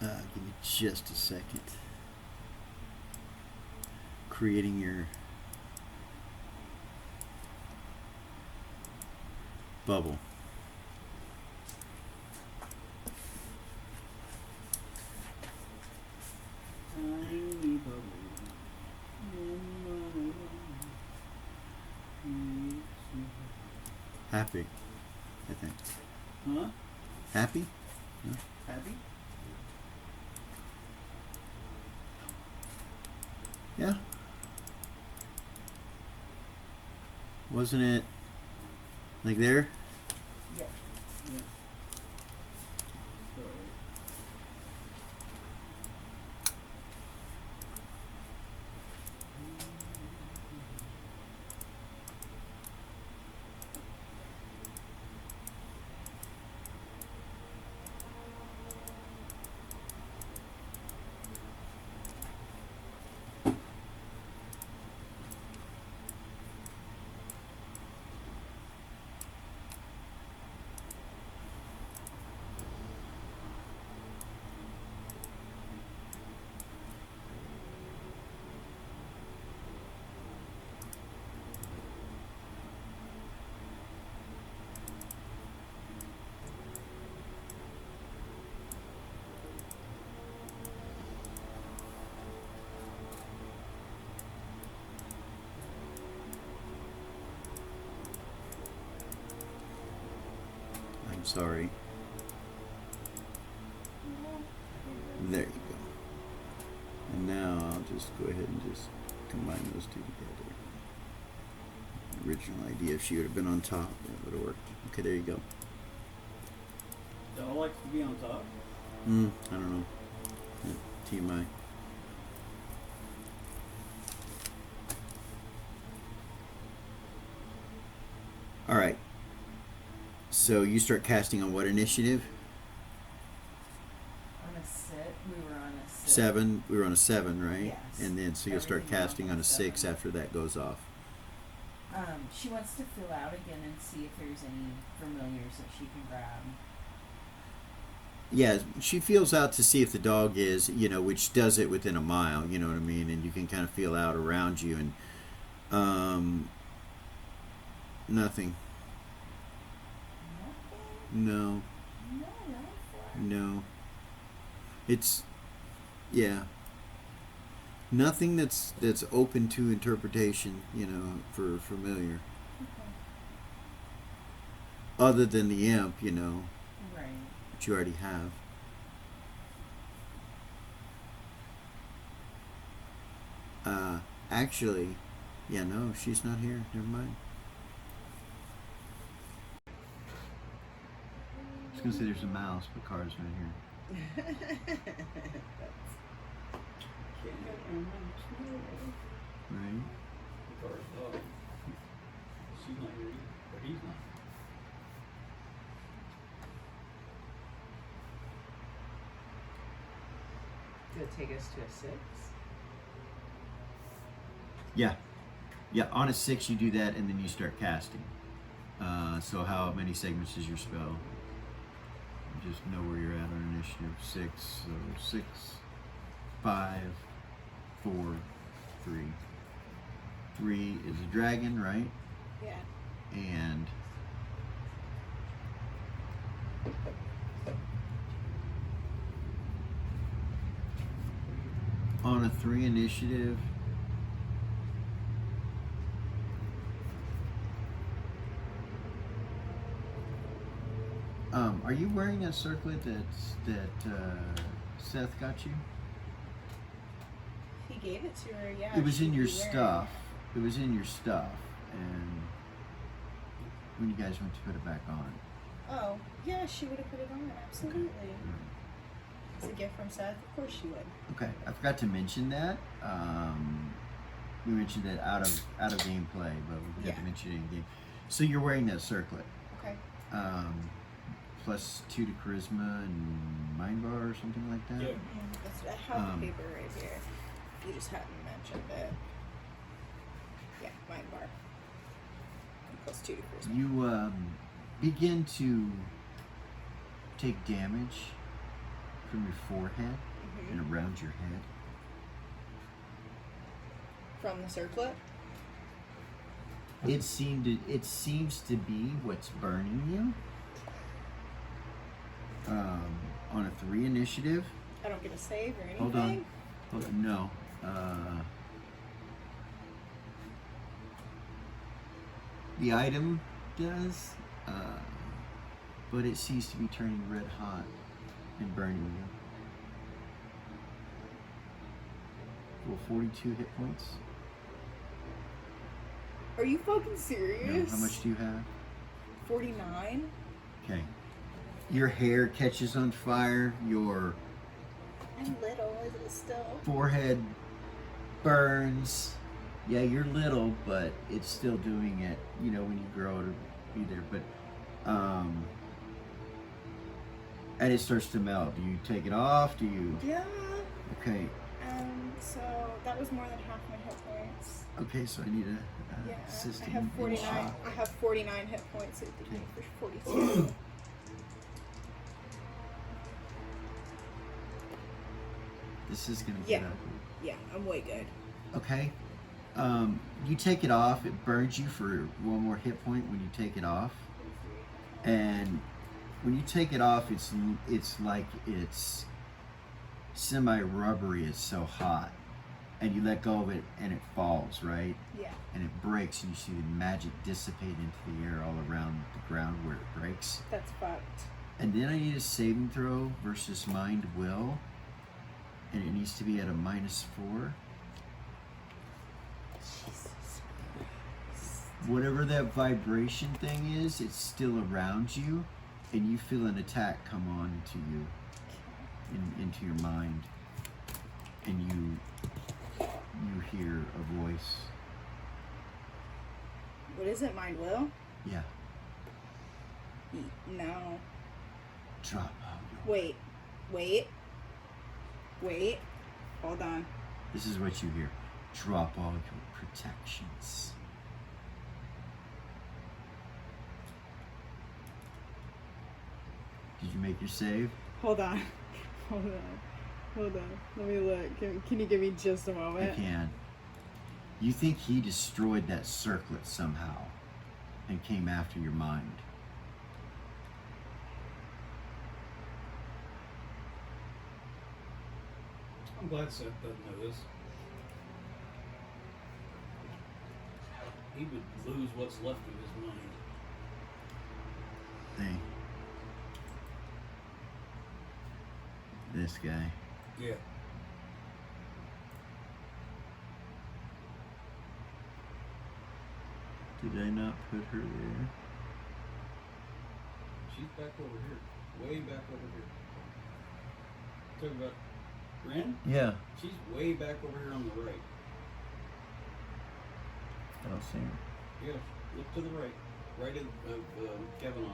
Give me just a second. Creating your bubble. Tiny bubble. Happy, I think. Huh? Happy? No? Happy? Yeah. Wasn't it like there? Yeah. Yeah. Sorry. I'm sorry. There you go. And now I'll just go ahead and just combine those 2 together. Original idea, if she would have been on top, that would have worked. Okay, there you go. Doll likes to be on top. I don't know. Yeah, TMI. All right. So you start casting on what initiative? On a 6, we were on a 6. 7. We were on a 7, right? Yes. And then so you'll start Everything casting on a 6 7. after that goes off. She wants to fill out again and see if there's any familiars that she can grab. Yeah, she feels out to see if the dog is, which does it within a mile, you know what I mean? And you can kind of feel out around you and nothing. No. No. It's nothing that's open to interpretation, for familiar. Okay. Other than the imp, Right. which you already have. Actually, no, she's not here. Never mind. I was gonna say there's a mouse, but Cara's not here. Can't have her Right? with our dog. She's not here either, or he's not. Did it take us to a 6? Yeah. Yeah, on a 6 you do that and then you start casting. So how many segments is your spell? You just know where you're at on initiative. 6, so 6, 5, 4, 3. 3 is a dragon, right? Yeah. And on a 3 initiative, are you wearing that circlet that Seth got you? He gave it to her, yeah. It was she'd in your be wearing stuff. It was in your stuff, and when you guys went to put it back on. Oh, yeah, she would have put it on, absolutely. It's a gift from Seth, of course she would. Okay, I forgot to mention that. We mentioned it out of gameplay, but we forgot Yeah. to mention it in game. So you're wearing that circlet. Okay. Plus 2 to charisma and mind bar or something like that. Yeah. I have Um, the paper right here. You just hadn't mentioned it. Yeah, mind bar. And plus 2 to charisma. You begin to take damage from your forehead and around your head. From the circlet? It seems to be what's burning you. On a 3 initiative. I don't get a save or anything? Hold on. No. The item does, but it seems to be turning red hot and burning you. Well, 42 hit points. Are you fucking No, serious? how much do you have? 49? Okay. Your hair catches on fire. Your I'm little, is it still? forehead burns. Yeah, you're little, but it's still doing it. You know, when you grow, it'll be there. But, and it starts to melt. Do you take it off? Do you? Yeah. Okay. So that was more than half my hit points. Okay, so I need a Yeah, assistant. I have in 49. shop. I have 49 hit points. So it did Okay. for 42. This is gonna Yeah. get ugly. Yeah, I'm way good. Okay. You take it off. It burns you for 1 more hit point when you take it off. And when you take it off, it's like it's semi-rubbery. It's so hot, and you let go of it, and it falls, right? Yeah. And it breaks, and you see the magic dissipate into the air all around the ground where it breaks. That's fucked. And then I need a saving throw versus mind will, and it needs to be at a -4. Jesus. Whatever that vibration thing is, it's still around you, and you feel an attack come on to you, into your mind, and you hear a voice. What is it, mind will? Yeah, No. drop out your. Wait. Hold on. This is what you hear. Drop all your protections. Did you make your save? Hold on. Let me look. Can you give me just a I moment? can. You think he destroyed that circlet somehow and came after your mind. I'm glad Seth doesn't know this. He would lose what's left of his mind. Hey. This guy. Yeah. Did I not put her there? She's back over here. Way back over here. Talking about Ren? Yeah. She's way back over here on the right. I don't see her. Yes, look to the right. Right of Kavanaugh.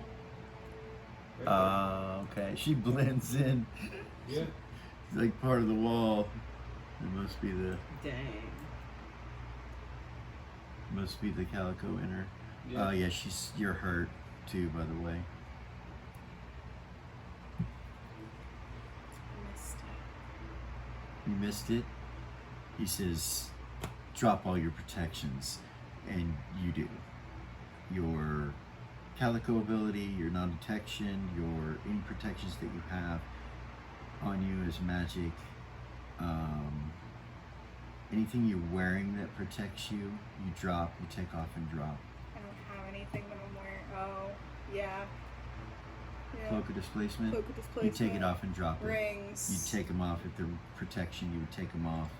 Right Okay. She blends in. there. Yeah. It's like part of the wall. It must be the calico in her. Yeah. Yeah, you're hurt too, by the way. You missed it. He says, drop all your protections, and you do. Your calico ability, your non-detection, your any protections that you have on you as magic. Anything you're wearing that protects you, you drop, you take off and drop. I don't have anything that I'm wearing. Oh, yeah. Cloak of displacement. Cloak of displacement. You take it off and drop it. Rings. You take them off. If they're protection, you would take them off.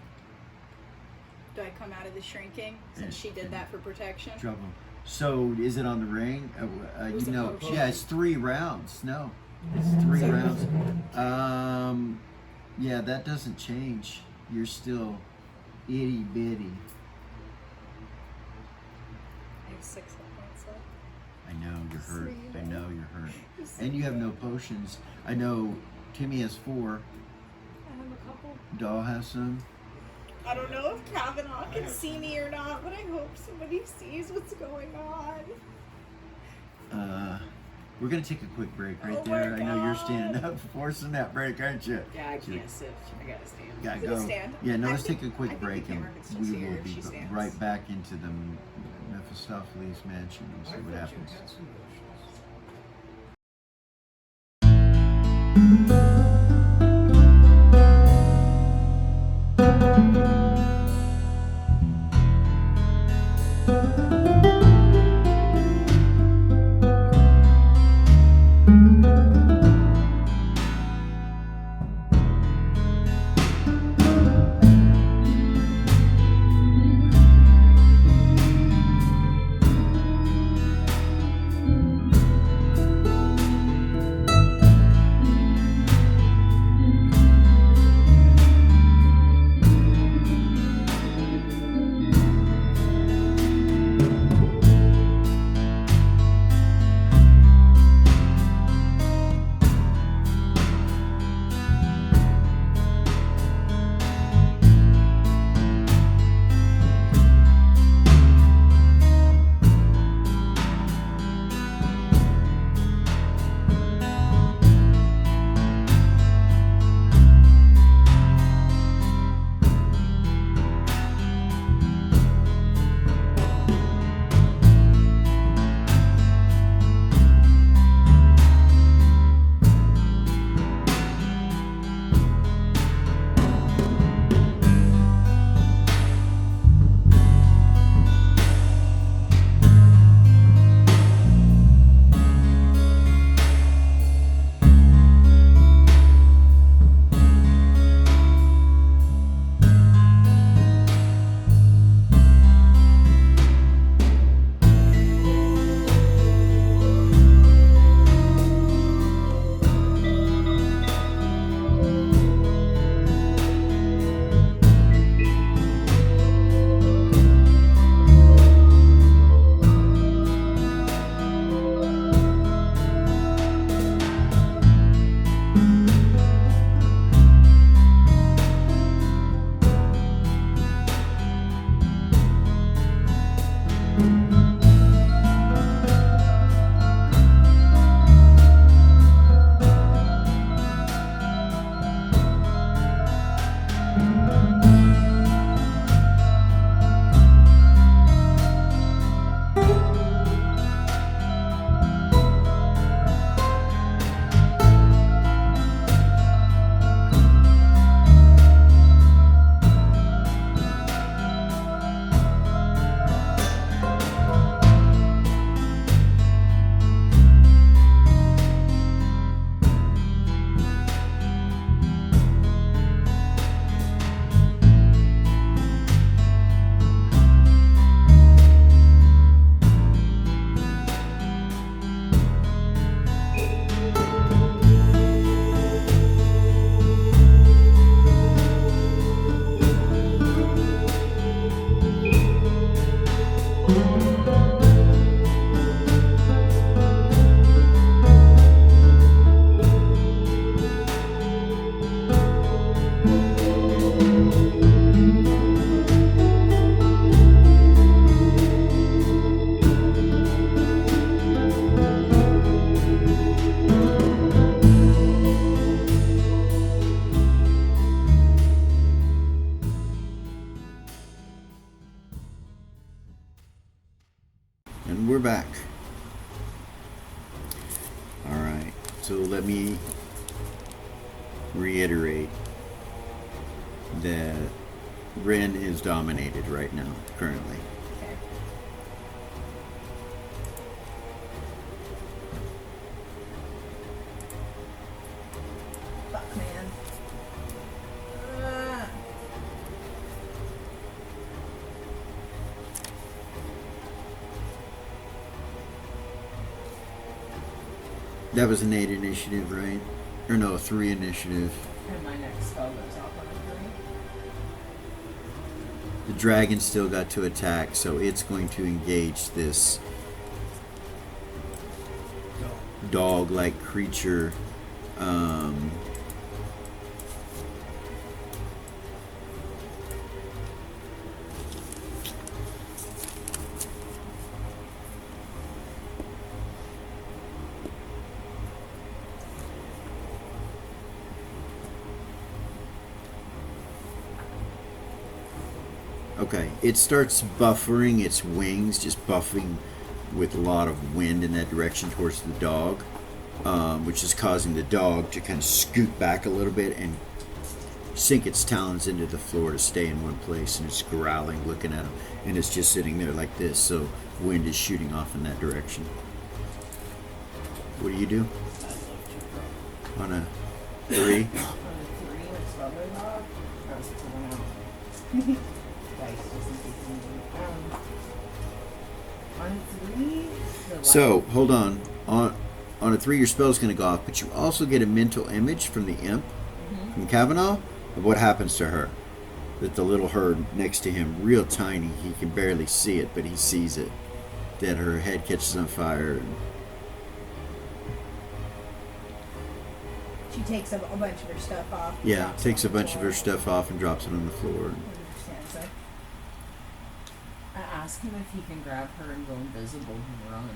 Do I come out of the shrinking since Yeah. she did that for protection? Drop them. So is it on the ring? was You a know, potion. yeah, it's 3 rounds. No, it's 3 rounds. Yeah, that doesn't change. You're still itty bitty. I have 6 hit points left. I know you're hurt. Sweet. I know you're hurt. And you have no potions. I know Timmy has 4. I have a couple. Doll has some. I don't know if Kavanaugh can see me or not, but I hope somebody sees what's going on. We're gonna take a quick break right Oh my there. I know you're God. standing up, forcing that break, aren't you? Yeah, I can't sit. I gotta stand. Gotta Is it go. a stand? Yeah, no, I let's think- take a I quick think the break and camera can still we see will her if be she stands. right back into the Mephistopheles mansion and see what happens. Had some So let me reiterate that Ren is dominated right now, currently. Okay. Fuck, man. That was an 8 initiative, right? Or no, a 3 initiative. And my next spell goes off on a 3. The dragon still got to attack, so it's going to engage this dog-like creature. Okay, it starts buffering its wings, just buffing with a lot of wind in that direction towards the dog, which is causing the dog to kind of scoot back a little bit and sink its talons into the floor to stay in one place, and it's growling, looking at him, and it's just sitting there like this, so wind is shooting off in that direction. What do you do? On a 3? On a 3, my spell goes off. I was pulling out. Dice just in case you need. On 3, the So, hold on. On a 3, your spell's going to go off, but you also get a mental image from the imp, from Kavanaugh, of what happens to her. That the little herd next to him, real tiny, he can barely see it, but he sees it. That her head catches on fire. And She takes a bunch of her stuff off. yeah, drops takes it a on the bunch of floor. her stuff off and drops it on the floor. Understands it. I ask him if he can grab her and go invisible and run.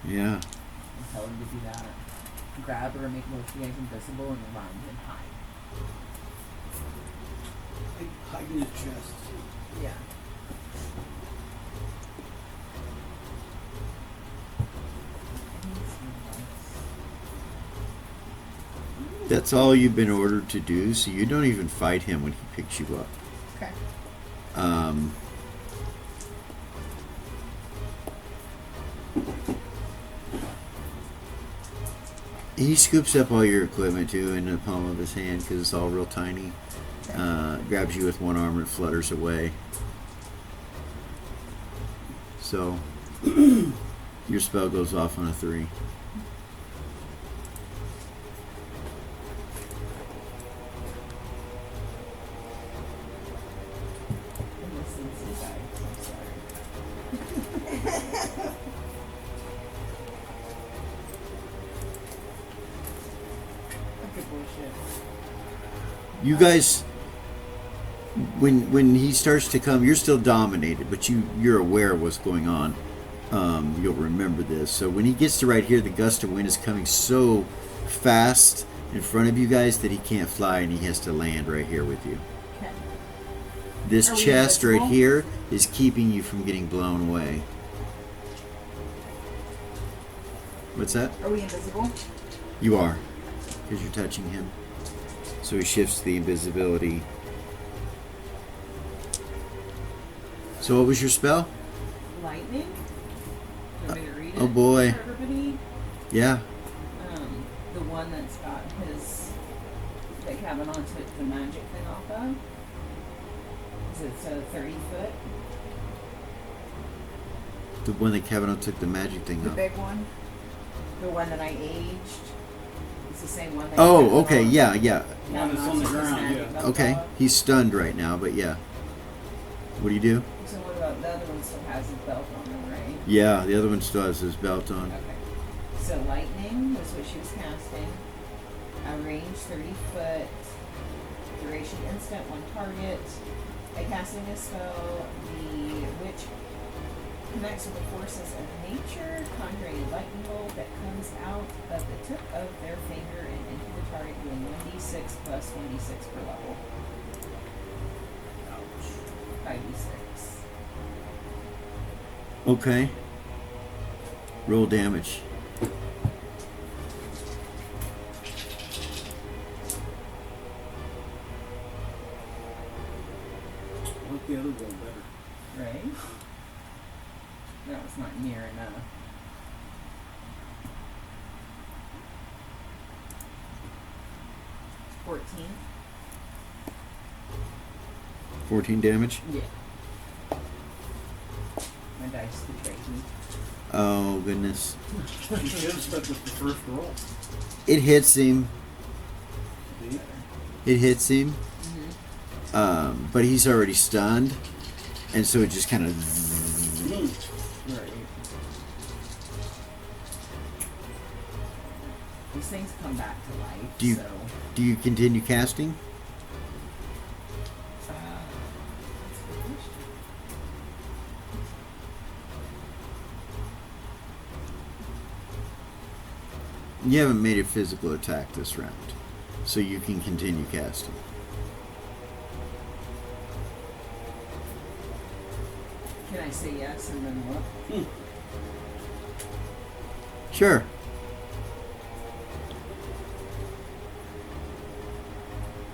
Yeah. And tell him to do that. Grab her and make both you guys invisible and run and hide. Hide in his chest. Yeah. That's all you've been ordered to do, so you don't even fight him when he picks you up. Okay. He scoops up all your equipment too in the palm of his hand because it's all real tiny. Grabs you with one arm and flutters away. So your spell goes off on a 3. And this is the guy. I'm sorry. Okay, bullshit. You guys, when he starts to come, you're still dominated, but you're aware of what's going on. You'll remember this. So when he gets to right here, the gust of wind is coming so fast in front of you guys that he can't fly, and he has to land right here with you. Okay. This Are we chest right invisible? here is keeping you from getting blown away. What's that? Are we invisible? You are, because you're touching him. So he shifts the invisibility. So what was your spell? Lightning? You want me to read it? Oh boy. For everybody? Yeah. The one that's got his, that Kavanaugh took the magic thing off of. Is it 30 foot? The one that Kavanaugh took the magic thing The off. big one? The one that I aged. It's the same one that Oh, Kavanaugh- okay, yeah. One that's Kavanaugh on the took his ground, magic yeah. off Okay, of. he's stunned right now, but yeah. What do you do? So what about the other one still has his belt on them, right? Yeah, the other one still has his belt on. Okay. So lightning was what she was casting. A range 30 foot. Duration instant, one target. By casting a spell, the witch connects with the forces of nature, conjuring a lightning bolt that comes out of the tip of their finger and into the target, doing 1d6 plus 1d6 per level. 5d6. Okay. Roll damage. the other roll better. Right? That was not near enough. $14. 14 damage. Yeah. My dice betrayed me. Oh goodness! You should have stuck with the first roll. It hits him. See? It hits him. Mm-hmm. But he's already stunned, and so it just kind of. Right. These things come back to life. Do you- so. Do you continue casting? That's a good question. You haven't made a physical attack this round, so you can continue casting. Can I say yes and then what? Sure.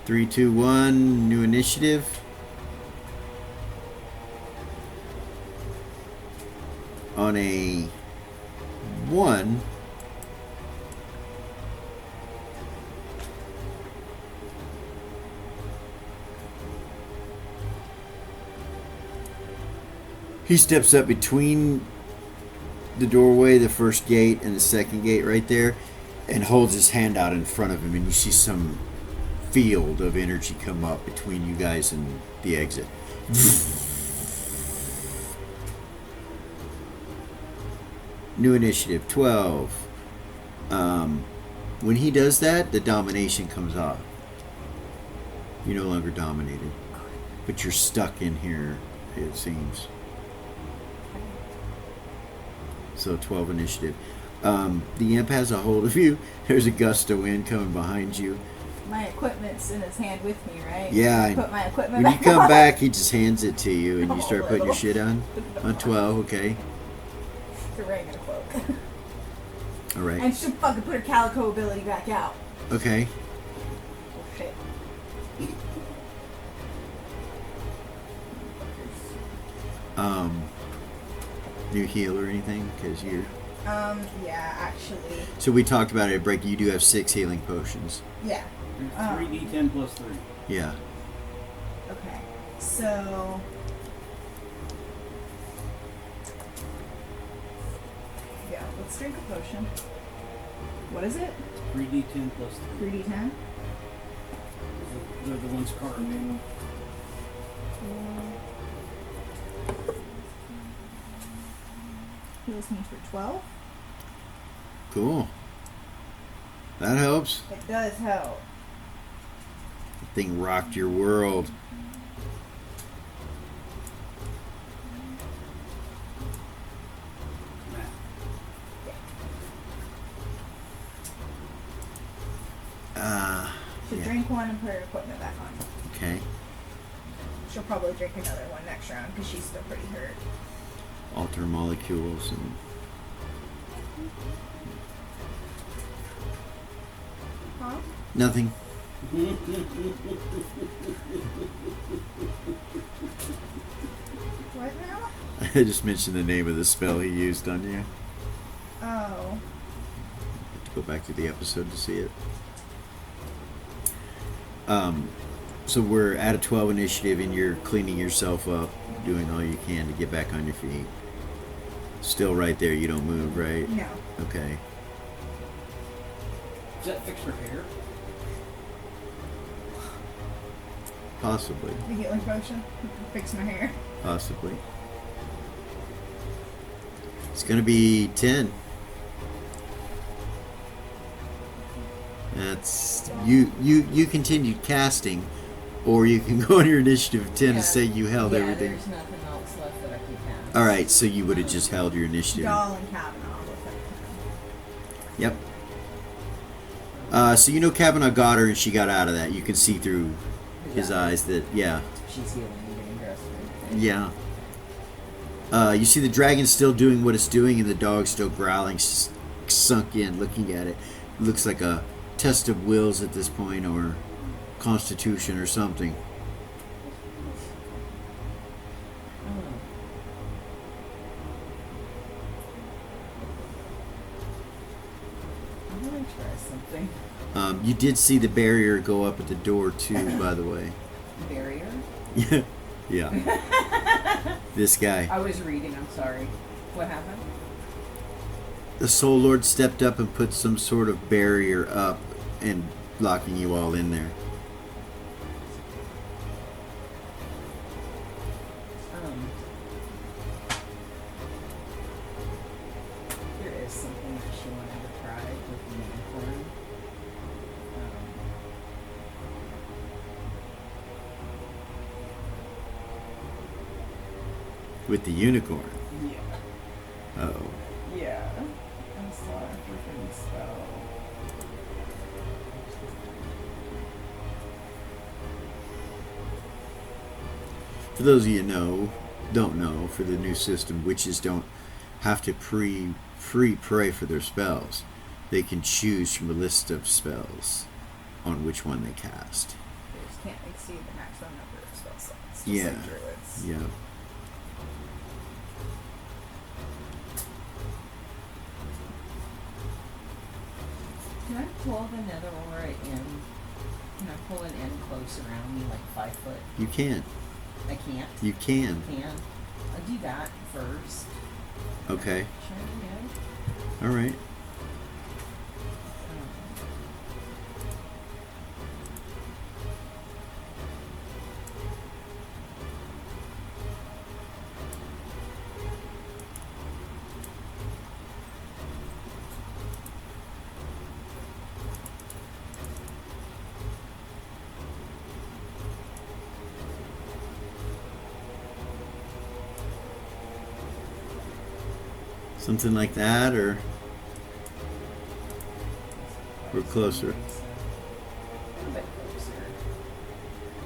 Three, two, one. New initiative. On a 1. He steps up between the doorway, the first gate, and the second gate right there, and holds his hand out in front of him, and you see some field of energy come up between you guys and the exit. New initiative, 12. When he does that, the domination comes off. You're no longer dominated. But you're stuck in here, it seems. So 12 initiative. The imp has a hold of you. There's a gust of wind coming behind you. My equipment's in his hand with me, right? Yeah. I put my equipment When you back come on. back, he just hands it to you, and you Oh, start putting your little. shit on. On 12, okay. It's a regular cloak. All right. And she fucking put her calico ability back out. Okay. Oh shit. Do you heal or anything? Because you're. Yeah, actually. So we talked about it at break. You do have 6 healing potions. Yeah. 3d10 plus 3. Yeah. Okay. So. Yeah, let's drink a potion. What is it? 3d10 plus 3. 3d10? They're the ones carved. Heals me for 12. Cool. That helps. It does help. The thing rocked your world. She'll Yeah. drink one and put her equipment back on. Okay. She'll probably drink another one next round because she's still pretty hurt. Alter molecules and. Huh? Nothing. What now? I just mentioned the name of the spell he used on you. Oh. Have to go back to the episode to see it. So we're at a 12 initiative, and you're cleaning yourself up, doing all you can to get back on your feet. Still right there, you don't move, right? No. Okay. Does that fix her hair? Possibly. The healing potion. Fix my hair. Possibly. It's gonna be 10. That's you continued casting, or you can go on your initiative of 10 and say you held yeah, everything. There's nothing else left that I can cast. All right, so you would have just held your initiative. Doll and Kavanaugh with it. Yep. So you know Kavanaugh got her, and she got out of that. You can see through his eyes that yeah. She's healing and getting dressed and everything. Yeah. You see the dragon still doing what it's doing, and the dog still growling, sunk in, looking at it. It looks like a test of wills at this point, or constitution, or something. You did see the barrier go up at the door too, by the way. Barrier? Yeah. Yeah. This guy. I was reading, I'm sorry. What happened? The Soul Lord stepped up and put some sort of barrier up and locking you all in there. There is something that she wanted to try with the unicorn. With the unicorn. Yeah. Oh. Yeah. I saw a freaking spell. For those of you don't know, for the new system, witches don't have to pray for their spells. They can choose from a list of spells on which one they cast. They just can't exceed the maximum number of spell slots. Just Yeah. like druids. Yeah. Can I pull the nether aura in? Can I pull it in close around me, like 5 foot? You can. I can't. You can. Can. I'll do that first. Okay. Try it again. All right. Something like that, or we're closer. A bit closer.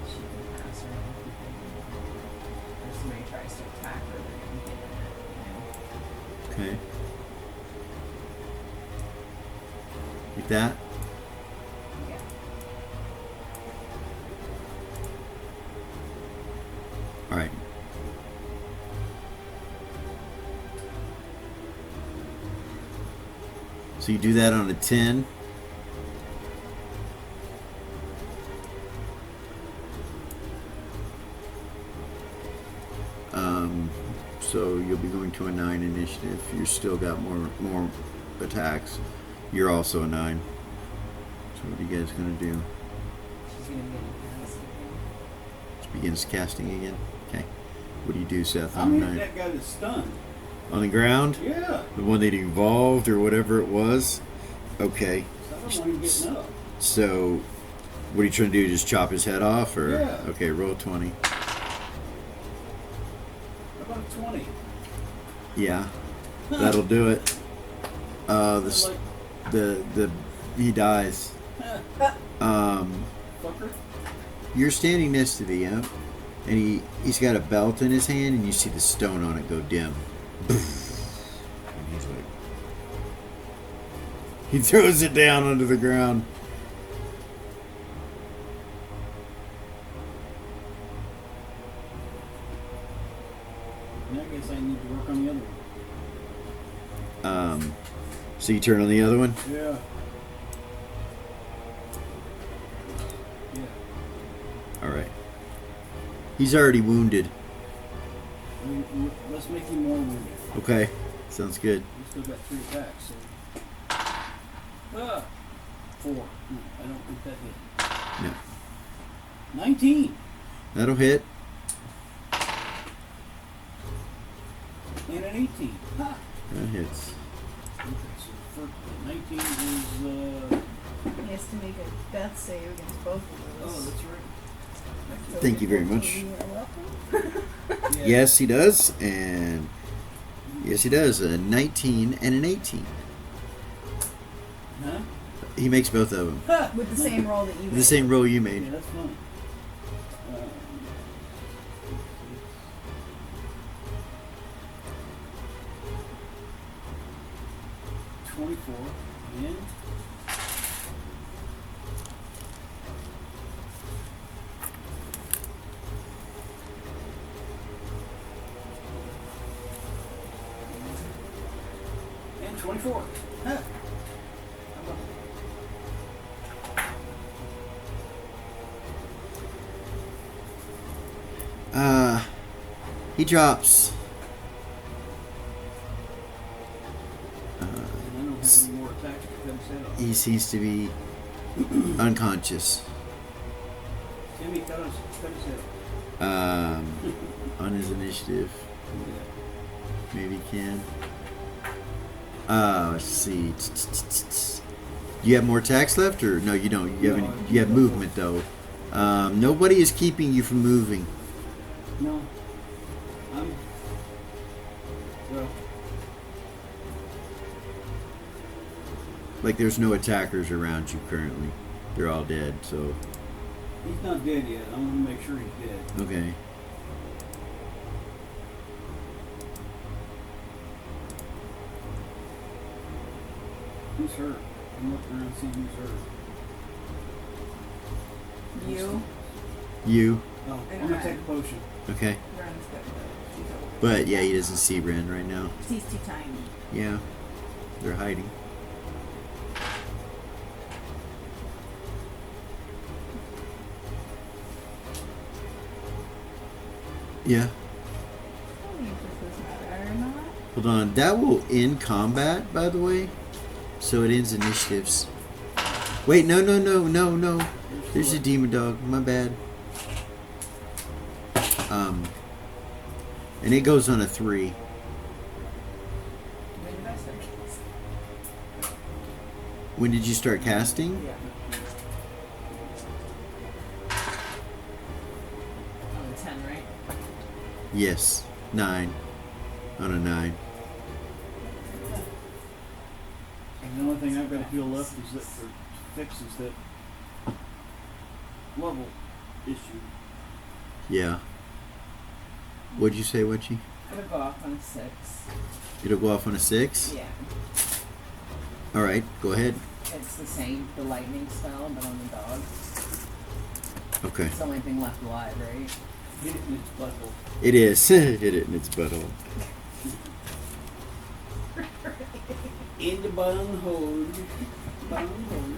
She can pass around people. Or somebody tries to attack her, they're gonna get in it, Okay. Like that. Yeah. All right. So you do that on a 10. So you'll be going to a 9 initiative. You've still got more attacks. You're also a 9. So what are you guys gonna do? She's gonna get in pass again. She begins casting again. Okay. What do you do, Seth? I'm On hitting 9 that guy that's stunned. on the ground. Yeah. The one that evolved or whatever it was. Okay. So I don't want him getting up. So, what are you trying to do? Just chop his head off, or Yeah. okay? Roll 20. How about 20? Yeah, that'll do it. Like, The he dies. fucker. You're standing next to the imp, and he's got a belt in his hand, and you see the stone on it go dim. And he's like, he throws it down onto the ground. And I guess I need to work on the other one. So you turn on the other one. Yeah. Yeah. All right. He's already wounded. Let's make him more wounded. Okay, sounds good. We still got 3 attacks, so. 4. No, I don't think that hit. No, 19. that'll hit. And an 18. Ha! That hits. Okay, so for 19 is, He has to make a death save against both of those. oh, that's right. So Thank you very 14, much. You are welcome. Yeah. Yes, he does, and yes, he does. A 19 and an 18. Huh? He makes both of them. Ha! With the same roll that you The made. same roll you Yeah, made. that's funny. 24 and and 24. Huh. How about He drops. And I don't have any more attacks to cut his head off. He seems to be unconscious. Timmy, cut his head off. On his initiative. Maybe he can. Let's see. You have more attacks left, or no? You don't. You have. You have movement though. Nobody is keeping you from moving. No. Well, Like there's no attackers around you currently. They're all dead. So he's not dead yet. I want to make sure he's dead. okay. Who's hurt? I'm looking around to see who's hurt. You. You. Oh, And I'm gonna Ren. take a potion. Okay. Ren's good, but she's over. But yeah, he doesn't see Ren right now. She's too tiny. Yeah. They're hiding. Yeah. I don't know if this matter or not. Hold on. That will end combat, by the way. So it ends initiatives. Wait, no. There's a demon dog. My bad. And it goes on a 3. When did I start casting? When did you start casting? Yeah. On the 10, right? Yes. 9. On a 9. And the only thing I've got to heal left is that for fixes that level issue. Yeah. What'd you say, Whatchy? It'll go off on a 6. It'll go off on a 6? Yeah. Alright, go ahead. It's the same, the lightning spell, but on the dog. Okay. It's the only thing left alive, right? Hit it in its butthole. It is. Hit it in its butthole. In the bunghole. Bunghole.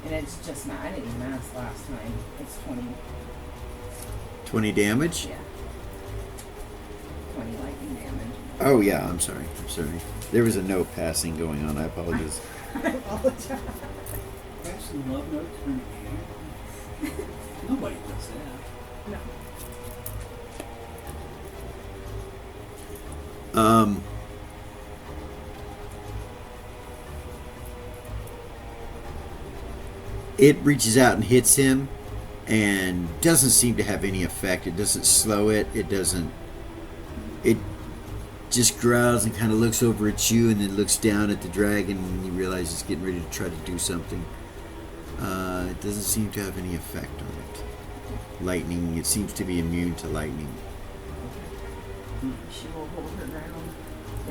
And it's just not, I didn't even ask last time. It's 20. 20 damage? Yeah. 20 lightning damage. Oh, yeah, I'm sorry. There was a note passing going on. I apologize. I apologize. That's some love notes from you. Nobody does that. No. It reaches out and hits him and doesn't seem to have any effect. It doesn't slow it. It just growls and kind of looks over at you and then looks down at the dragon and you realize it's getting ready to try to do something. It doesn't seem to have any effect on it. Lightning, it seems to be immune to lightning. She will hold her ground.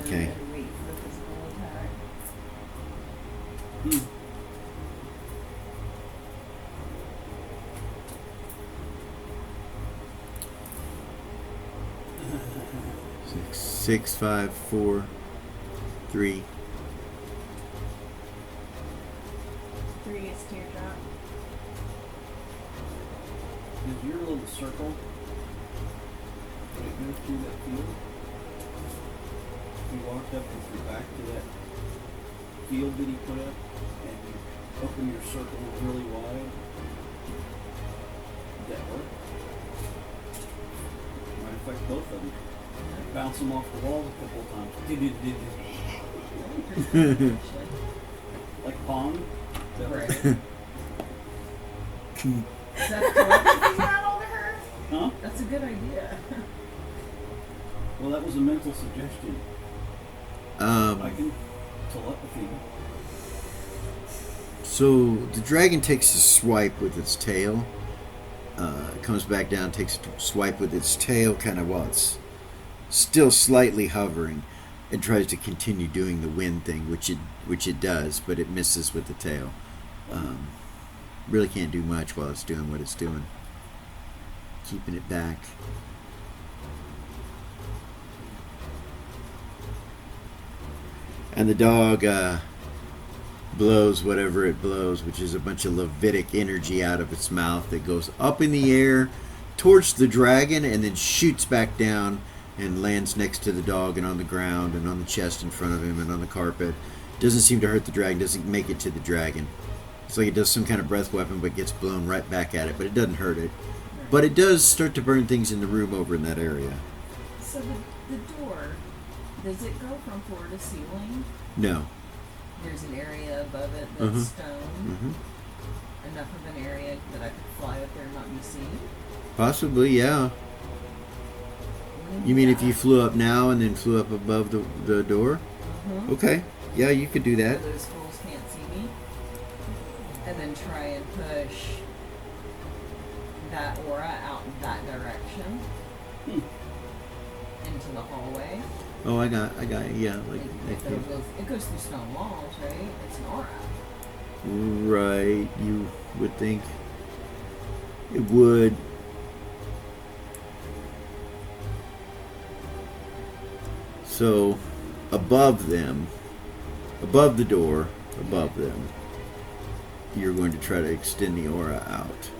Okay. And wait for the physical attack. Hmm. Six, 5, 4, 3. 3 is teardrop. Is your little circle that goes through that field? You walked up with your back to that field that he put up, and you open your circle really wide. Did that work? Might affect both of them. Bounce them off the walls a couple of times. Like Pong? Is that Right. right? Is that correct? Is that all to her? Huh? That's a good idea. Well, that was a mental suggestion. I can telepathy. So the dragon takes a swipe with its tail. Comes back down, takes a swipe with its tail, kind of while it's still slightly hovering, and tries to continue doing the wind thing, which it does, but it misses with the tail. really can't do much while it's doing what it's doing. Keeping it back. And the dog blows whatever it blows, which is a bunch of Levitic energy out of its mouth that goes up in the air towards the dragon and then shoots back down and lands next to the dog and on the ground and on the chest in front of him and on the carpet. Doesn't seem to hurt the dragon, doesn't make it to the dragon. It's like it does some kind of breath weapon but gets blown right back at it, but it doesn't hurt it. But it does start to burn things in the room over in that area. So the door, does it go from floor to ceiling? No. There's an area above it that's stone. Mm-hmm. Enough of an area that I could fly up there and not be seen? Possibly, yeah. You mean if you flew up now and then flew up above the door? Mm-hmm. Okay. Yeah, you could do that. So those fools can't see me? And then try and push that aura out in that direction into the hallway. Oh, I got yeah. Like It goes through stone walls, right? It's an aura. right, you would think it would. So, above them, above the door, above them, you're going to try to extend the aura out.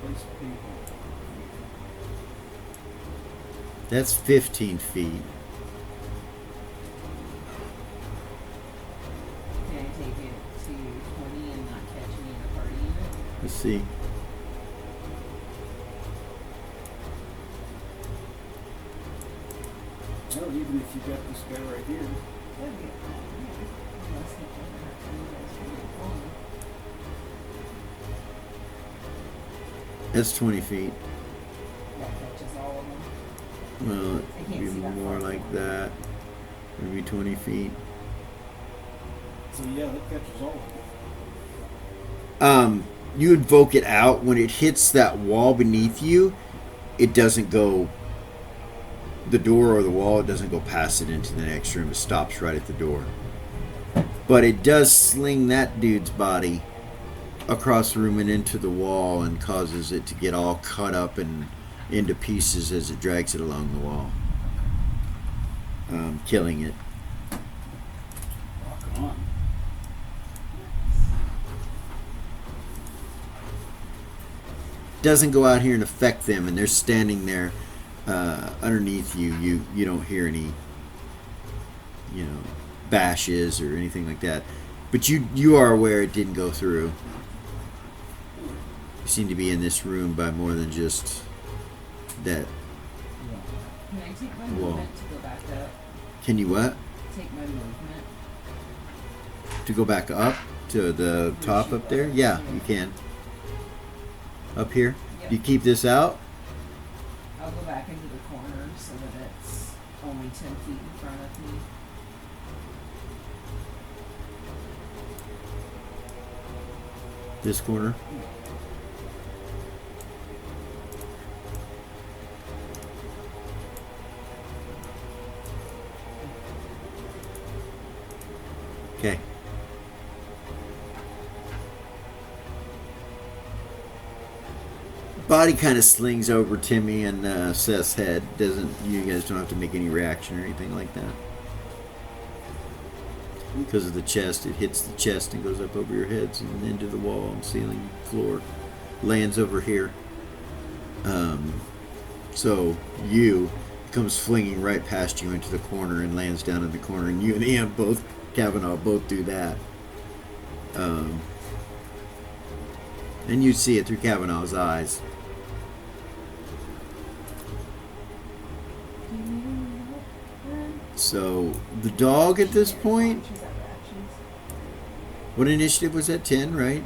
Place people. That's 15 feet. Can I take it to 20 and not catch me in a party unit? Let's see. Well, even if you got this guy right here, That'd be a problem, yeah. Unless he can hurt you guys from your phone. That's 20 feet. That catches all of them. Well, I it'd can't be see that more far. like that. Maybe 20 feet. so yeah, that catches all of them. You invoke it out. When it hits that wall beneath you, it doesn't go, the door or the wall, it doesn't go past it into the next room. It stops right at the door. But it does sling that dude's body across the room and into the wall and causes it to get all cut up and into pieces as it drags it along the wall. Killing it. Rock on. Doesn't go out here and affect them, and they're standing there underneath you. You don't hear any, bashes or anything like that. But you are aware it didn't go through. You seem to be in this room by more than just that. Can I take my Whoa. movement to go back up? Can you what? Take my movement. To go back up to the top up there? Yeah, you can. Up here? Yep. You keep this out? I'll go back into the corner so that it's only 10 feet in front of me. This corner? Okay. Body kind of slings over Timmy and Seth's head. You guys don't have to make any reaction or anything like that. Because of the chest, it hits the chest and goes up over your heads and into the wall and ceiling, floor, lands over here. So you comes flinging right past you into the corner and lands down in the corner, and you and Ian both, Kavanaugh, both do that. And you see it through Kavanaugh's eyes. Do you need any help, then? So the dog at this point, She's at reactions. what initiative was that? 10, right?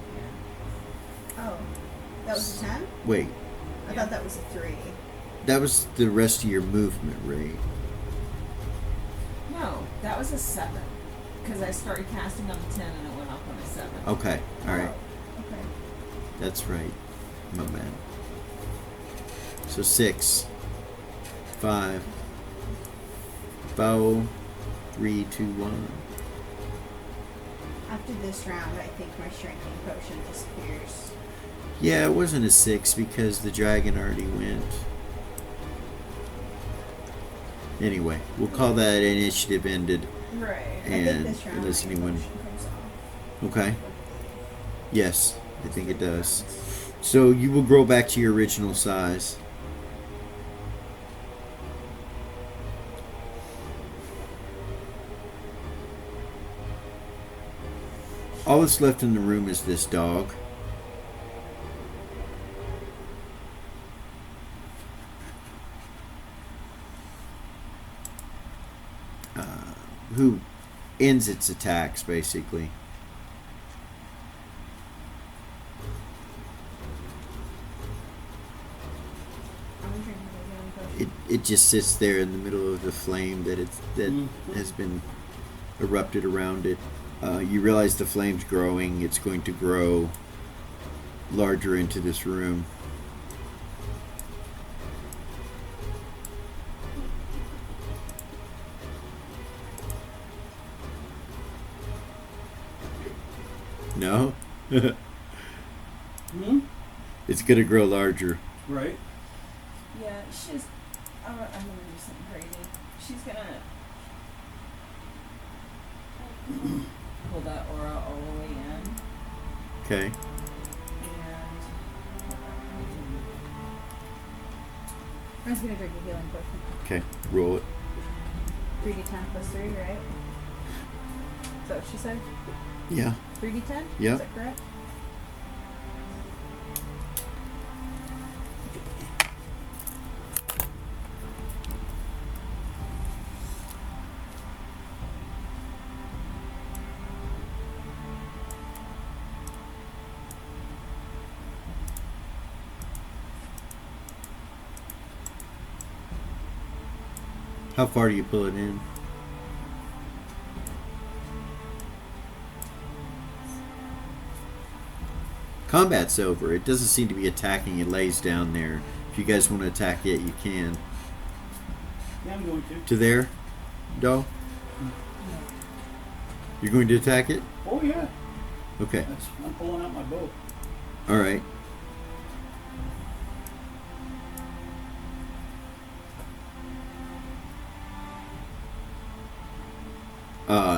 Oh, that was a 10? Wait, I thought that was a 3. that was the rest of your movement rate. That was a 7. Because I started casting on the 10 and it went up on a 7. Okay, all right. Okay. That's right, my man. So 6, 5, 4, 3, 2, 1. After this round, I think my shrinking potion disappears. Yeah, it wasn't a 6 because the dragon already went. Anyway, we'll call that initiative ended. Right. I And think this round unless my anyone- potion comes off. Okay. Yes, I think it does. So you will grow back to your original size. All that's left in the room is this dog. Who ends its attacks, basically. I'm drinking my healing potion. It just sits there in the middle of the flame that Mhm. has been erupted around it. You realize the flame's growing. It's going to grow larger into this room. No? Hmm? It's going to grow larger. Right. Yeah, she's. I'm gonna do something crazy. She's gonna pull that aura all the way in, Okay. and I was gonna drink a healing potion. Okay. Roll it. 3d10 plus 3, right? Is that what she said? Yeah. 3d10? Yeah. Is that correct? How far do you pull it in? Combat's over. It doesn't seem to be attacking. It lays down there. If you guys want to attack it, you can. Yeah, I'm going to. To there, doll? You're going to attack it? Oh, yeah. Okay. I'm pulling out my bow. All right.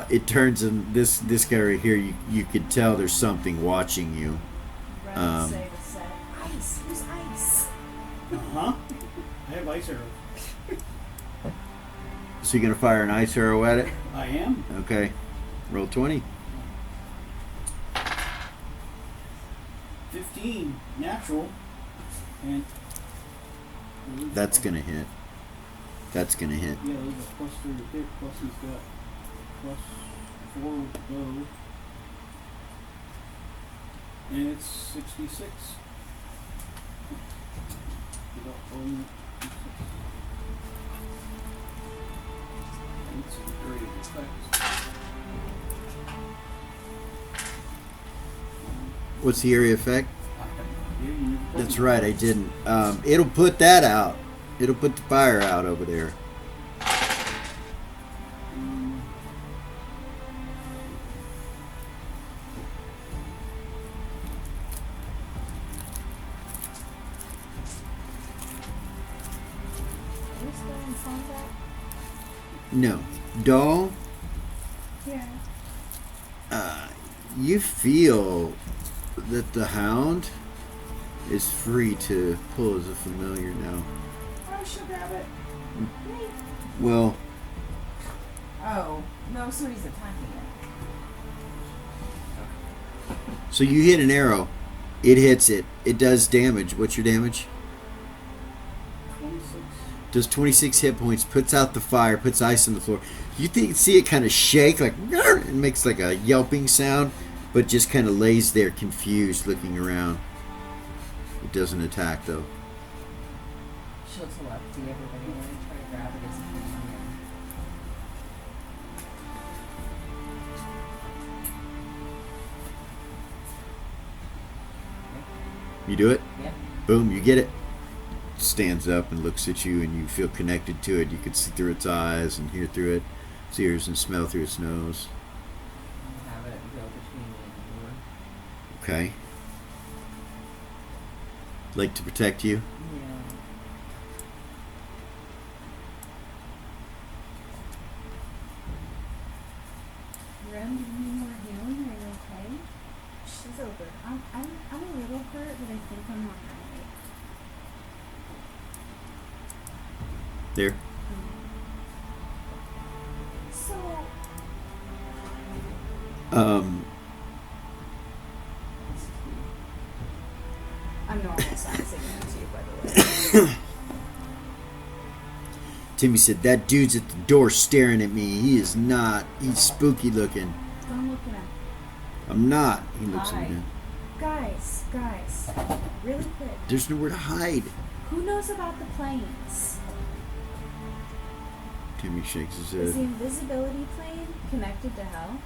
It turns and this guy right here, you could tell there's something watching you. Red say the set. Ice! Use ice! Uh-huh. I have ice arrows. So you're gonna fire an ice arrow at it? I am. Okay. Roll 20. 15 natural. And That's gonna hit. That's gonna hit. Yeah, there's a plus 3 to hit, plus he's got plus 4 with the bow. And it's 66. Without rolling it, 66. And it's an area of effect. What's the area effect? I have no idea. You That's right, I didn't. It'll put that out. It'll put the fire out over there. Mm. Are we still in combat? No. Doll, Yeah. you feel that the hound is free to pull as a familiar now. oh, she'll grab it. Well, Oh no, so he's attacking it. so you hit an arrow. It hits it. It does damage. What's your damage? 26. Does 26 hit points, puts out the fire, puts ice on the floor. You see it kind of shake, like, it makes like a yelping sound, but just kind of lays there confused, looking around. It doesn't attack, though. She'll telepathy everybody when I try to grab it as a You do it? Yeah. Boom, you get it. Stands up and looks at you, and you feel connected to it. You can see through its eyes and hear through its ears and smell through its nose. Have it go between me and the door. Okay. Like to protect you? Yeah. Ren, do you need more healing? Are you okay? She's over. I'm a little hurt, but I think I'm alright. There. So, I'm normal sizing it to you, by the way. Timmy said, that dude's at the door staring at me. He is not. He's spooky looking. Don't look at him. I'm not. He looks at Hi. me. Guys, really quick. There's nowhere to hide. Who knows about the planes? Timmy shakes his Is the head. invisibility plane connected to hell?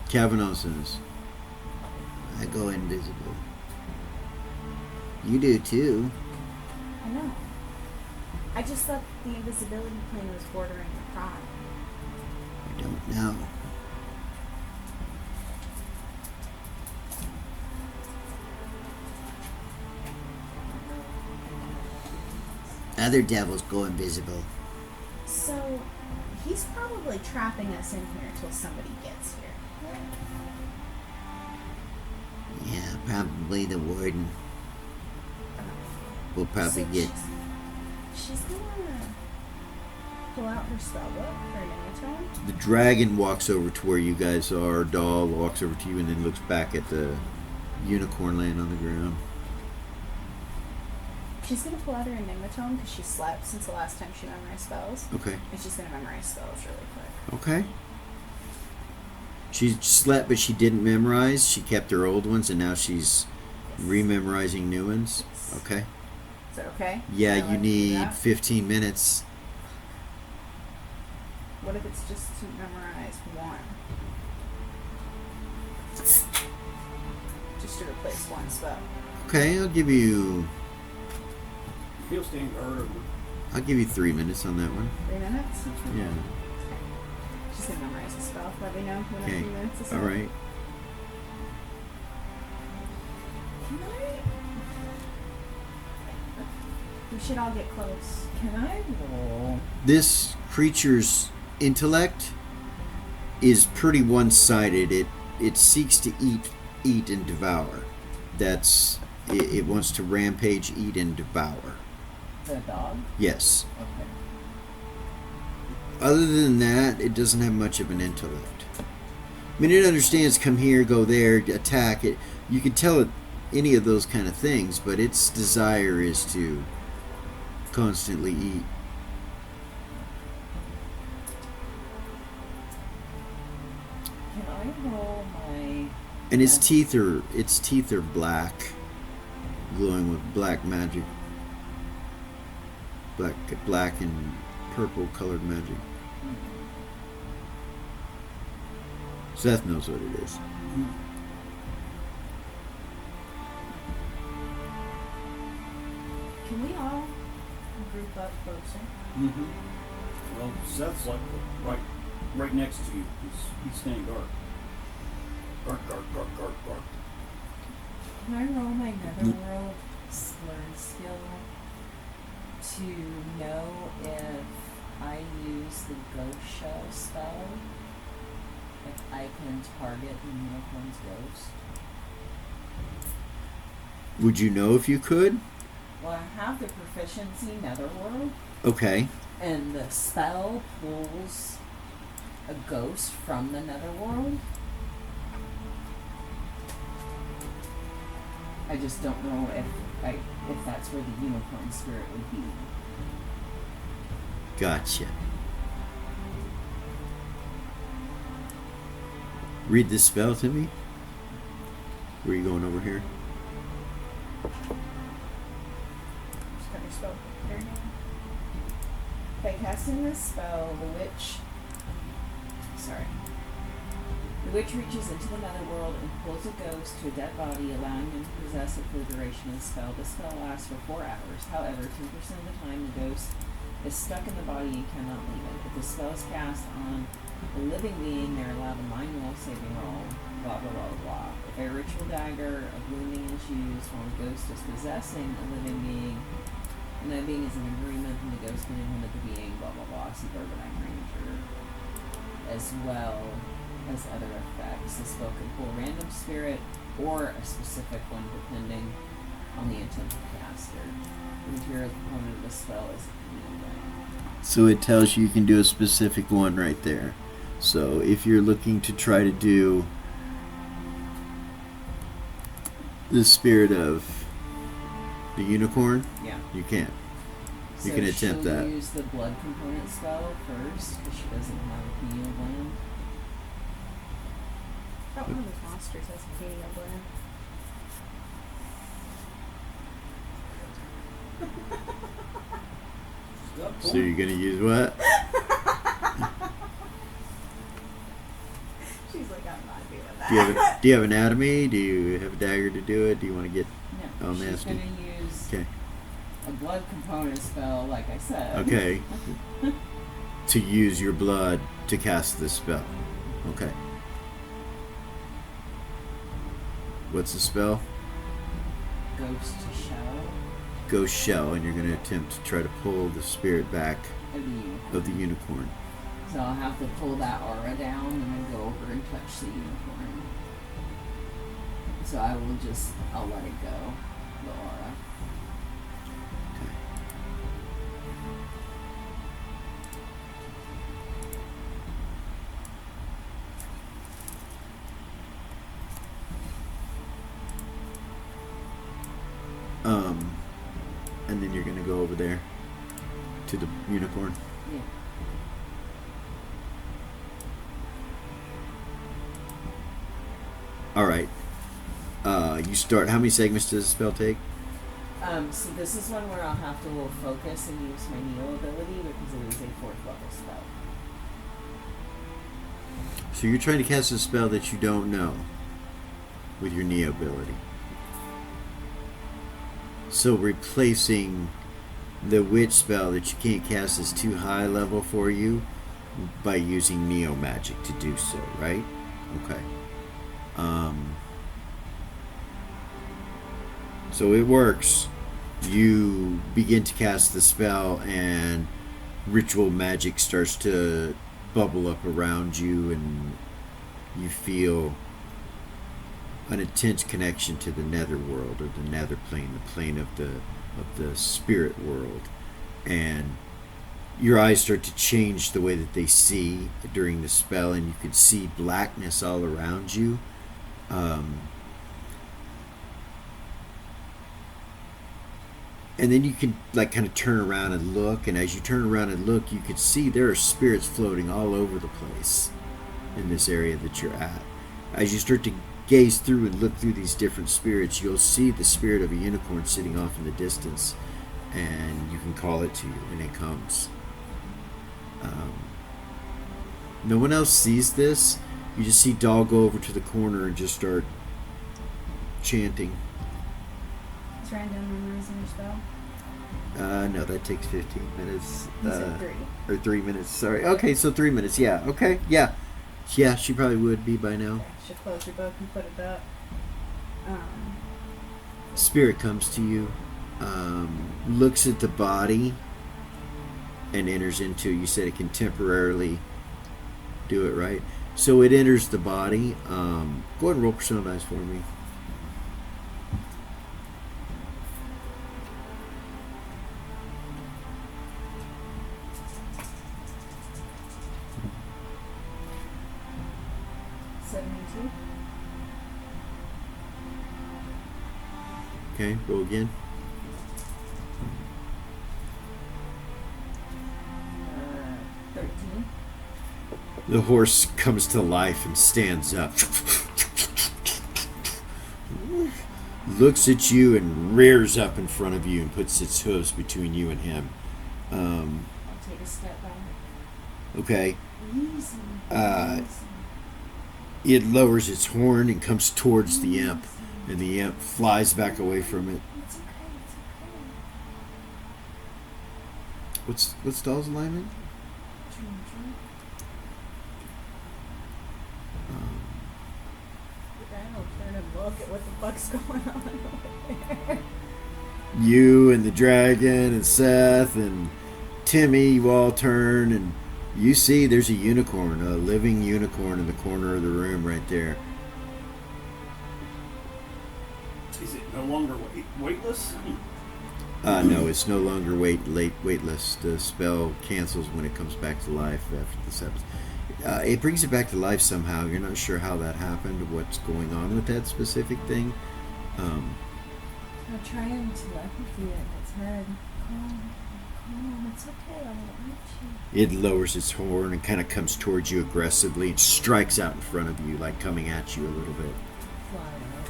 Kavanaugh says, I go invisible. You do too. I know. I just thought the invisibility plane was bordering the crime. I don't know. Other devils go invisible. So, he's probably trapping us in here till somebody gets here. Yeah, probably the warden. We'll probably So get. She's gonna pull out her spell book, her nematome. The dragon walks over to where you guys are. Doll walks over to you and then looks back at the unicorn laying on the ground. She's gonna pull out her nematome because she slept since the last time she memorized spells. Okay. And she's gonna memorize spells really quick. Okay. She slept, but she didn't memorize. She kept her old ones, and now she's rememorizing new ones. Yes. Okay. Is that okay? Yeah, Can I you let do need that? 15 minutes. What if it's just to memorize one? Just to replace one spell. Okay, I'll give you. He'll stand guard over. I'll give you 3 minutes on that one. 3 minutes? Yeah. She's gonna memorize the spell. Let me know when Okay. 3 minutes is All up. right. Can I? We should all get close. Can I roll? This creature's intellect is pretty one-sided. It seeks to eat and devour. It wants to rampage, eat and devour. The dog? Yes. Okay. Other than that, it doesn't have much of an intellect. I mean, it understands come here, go there, attack it. You can tell it any of those kind of things, but its desire is to constantly eat. Can I roll my... And its teeth are black, glowing with black magic. Black and purple colored magic. Seth knows what it is. Can we all group up closer? Mm-hmm. Well, Seth's like right next to you. He's standing guard. Guard. Can I roll my netherworld slur skill to know if I use the ghost shell spell, if I can target the unicorn's ghost? Would you know if you could? Well, I have the proficiency netherworld, Okay. and the spell pulls a ghost from the netherworld. I just don't know if that's where the unicorn spirit would be. Gotcha. Read this spell to me. Where are you going over here? Just got your spell book there. By casting this spell, the witch. Sorry. The witch reaches into the netherworld and pulls a ghost to a dead body, allowing them to possess it for the duration of the spell. The spell lasts for 4 hours. However, 10% of the time the ghost is stuck in the body and cannot leave it. If the spell is cast on a living being, they're allowed a mind roll saving roll, blah blah blah blah. If a ritual dagger of wounding is used while the ghost is possessing a living being, and that being is in agreement, and the ghost can inhibit the being, blah blah blah, see Burbank Ranger. As well as other effects. The spell can pull a random spirit or a specific one depending on the intent of the caster. The material component of the spell is healing. So it tells you can do a specific one right there. So if you're looking to try to do the spirit of the unicorn, Yeah. you can't. You So can attempt she'll that. use the blood component spell first because she doesn't have a pineal gland. I thought one of those monsters has a pineal gland. So you're gonna use what? She's like, I'm not doing that. Do you have anatomy? Do you have a dagger to do it? Do you want to get No, Oh, she's nasty. going to use okay? a blood component spell, like I said. Okay. To use your blood to cast this spell. Okay. What's the spell? Ghost shell Ghost shell, and you're going to attempt to try to pull the spirit back of the unicorn. of the unicorn. So I'll have to pull that aura down and then go over and touch the unicorn. So I'll let it go, the aura. Okay. And then you're going to go over there to the unicorn. Yeah. All right. You start. How many segments does the spell take? So this is one where I'll have to focus and use my Neo ability because it is a 4th level spell. So you're trying to cast a spell that you don't know with your Neo ability. So replacing the witch spell that you can't cast is too high level for you by using Neo magic to do so, right? Okay. So it works. You begin to cast the spell and ritual magic starts to bubble up around you, and you feel an intense connection to the nether world, or the nether plane, the plane of the spirit world. And your eyes start to change the way that they see during the spell, and you can see blackness all around you. And then you can kind of turn around and look, and as you turn around and look, you can see there are spirits floating all over the place in this area that you're at. As you start to gaze through and look through these different spirits, you'll see the spirit of a unicorn sitting off in the distance, and you can call it to you, and it comes. No one else sees this. You just see Doll go over to the corner and just start chanting. Is random memorizing your spell? No, that takes 15 minutes. You said 3. Or 3 minutes, sorry. Okay, so 3 minutes, yeah. Okay, yeah. Yeah, she probably would be by now. Okay, should close your book and put it up. Spirit comes to you, looks at the body, and enters into, you said it can temporarily do it, right? So it enters the body. Go ahead and roll Persona dice for me. Okay, roll again. 13. The horse comes to life and stands up. Looks at you and rears up in front of you and puts its hooves between you and him. I'll take a step back. Okay. Easy. Uh, Easy. It lowers its horn and comes towards the imp, and the imp flies back away from it. It's okay. It's okay. What's Doll's alignment? I'll turn and look at what the fuck's going on. You and the dragon and Seth and Timmy, you all turn and you see there's a unicorn, a living unicorn in the corner of the room right there. Is it no longer weightless? No, it's no longer weightless. The spell cancels when it comes back to life after this happens. It brings it back to life somehow. You're not sure how that happened, what's going on with that specific thing. I'll try and telepathy in its head. Calm, it's okay, I won't hurt you. It lowers its horn and kind of comes towards you aggressively and strikes out in front of you, like coming at you a little bit. Fly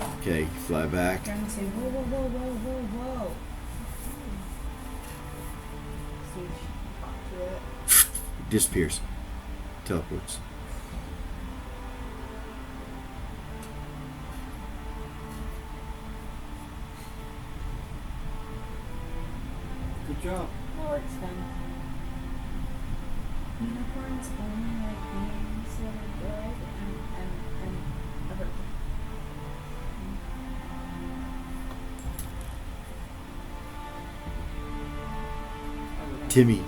out. Okay, fly back. Trying to say, whoa, whoa, whoa, whoa, whoa, whoa. See if she can talk to it. Disappears. Teleports. Good job. My work's done. Unicorns only like things that are good and a virgin. Timmy.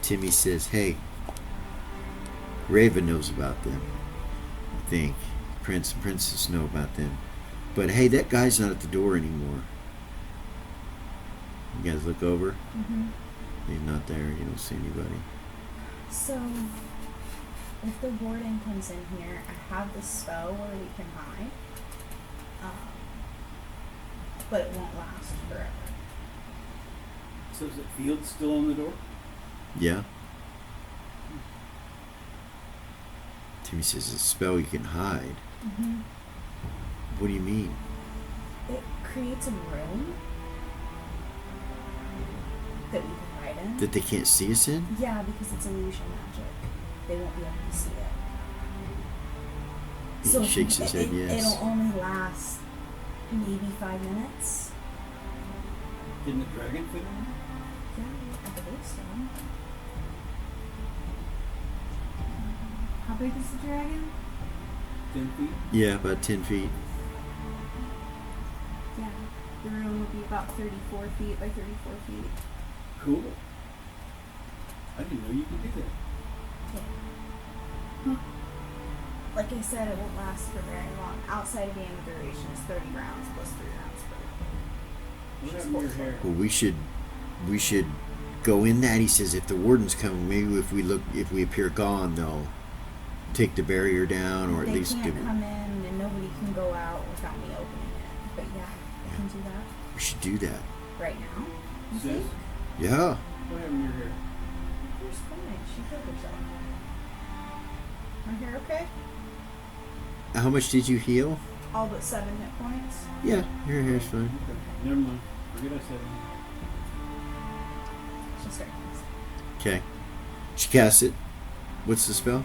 Timmy says, hey, Raven knows about them. I think Prince and Princess know about them. But hey, that guy's not at the door anymore. You guys look over. Mm-hmm. He's not there. You don't see anybody. So, if the warden comes in here, I have this spell where we can hide. But it won't last forever. So is it field still on the door? Yeah. Timmy says, it's a spell you can hide. Mm-hmm. What do you mean? It creates a room that we can hide in. That they can't see us in? Yeah, because it's illusion magic. They won't be able to see it. He shakes his head, yes. It'll only last maybe 5 minutes. Didn't the dragon fit in? Yeah, I believe so. How big is the dragon? 10 feet? Yeah, about 10 feet. Yeah, the room would be about 34 feet by 34 feet. Cool. I didn't know you could do that. Yeah. Like I said, it won't last for very long. Outside of the end of duration is 30 rounds plus 3 rounds per What She's happened to your full. hair? Well, we should go in that. He says, if the warden's coming, maybe if we appear gone, they'll take the barrier down, or at They least can't give it. come in and nobody can go out without me opening it. But yeah, I can do that We should do that. right now. You Sis, think? Yeah. what happened to your hair? Where's fine. She killed herself. My hair okay? How much did you heal? All but 7 hit points. Yeah, your hair's fine. Okay. Never mind. Forget I said it. She'll start Okay. She casts it. What's the spell?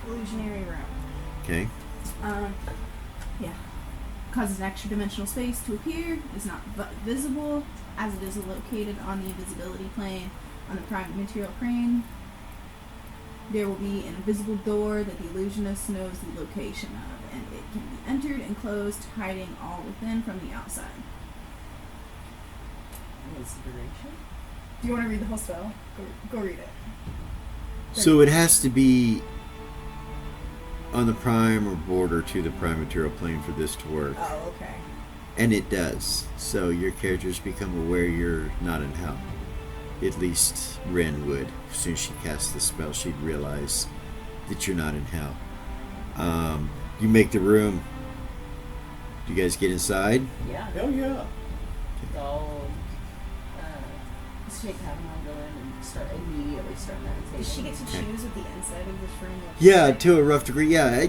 illusionary room. Okay. Yeah. Causes an extra dimensional space to appear, is not visible, as it is located on the invisibility plane on the prime material plane. There will be an invisible door that the illusionist knows the location of, and it can be entered and closed, hiding all within from the outside. What's the duration? Do you want to read the whole spell? Go read it. So it has to be on the prime or border to the prime material plane for this to work. Oh, okay. And it does. So your characters become aware you're not in hell. At least Ren would. As soon as she casts the spell, she'd realize that you're not in hell. You make the room. Do you guys get inside? Yeah. Hell yeah. So, shake Damiano go in and immediately start meditating. Does she get to Okay. choose what the inside of this room looks Yeah, like? to a rough degree. Yeah,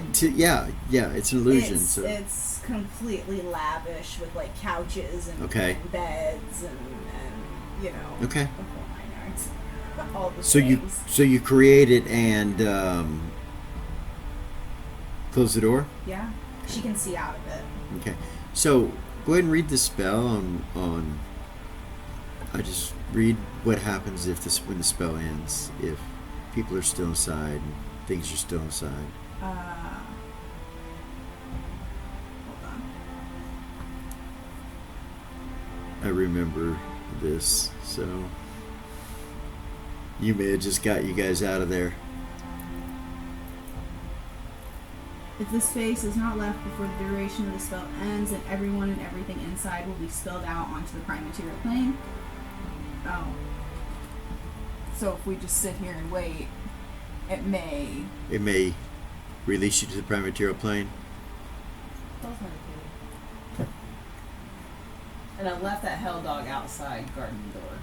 yeah. It's an illusion. It's, so it's completely lavish with like couches and, Okay. and beds and you know okay. the whole 9 yards. All the So things. you create it and Close the door. Yeah, she can see out of it. Okay. So go ahead and read the spell on. I just read what happens if this when the spell ends. If people are still inside and things are still inside. Hold on. I remember this, so you may have just got you guys out of there. If this space is not left before the duration of the spell ends, then everyone and everything inside will be spilled out onto the prime material plane. Oh. So if we just sit here and wait, it may release you to the prime material plane. Close my door. And I left that hell dog outside guarding the door.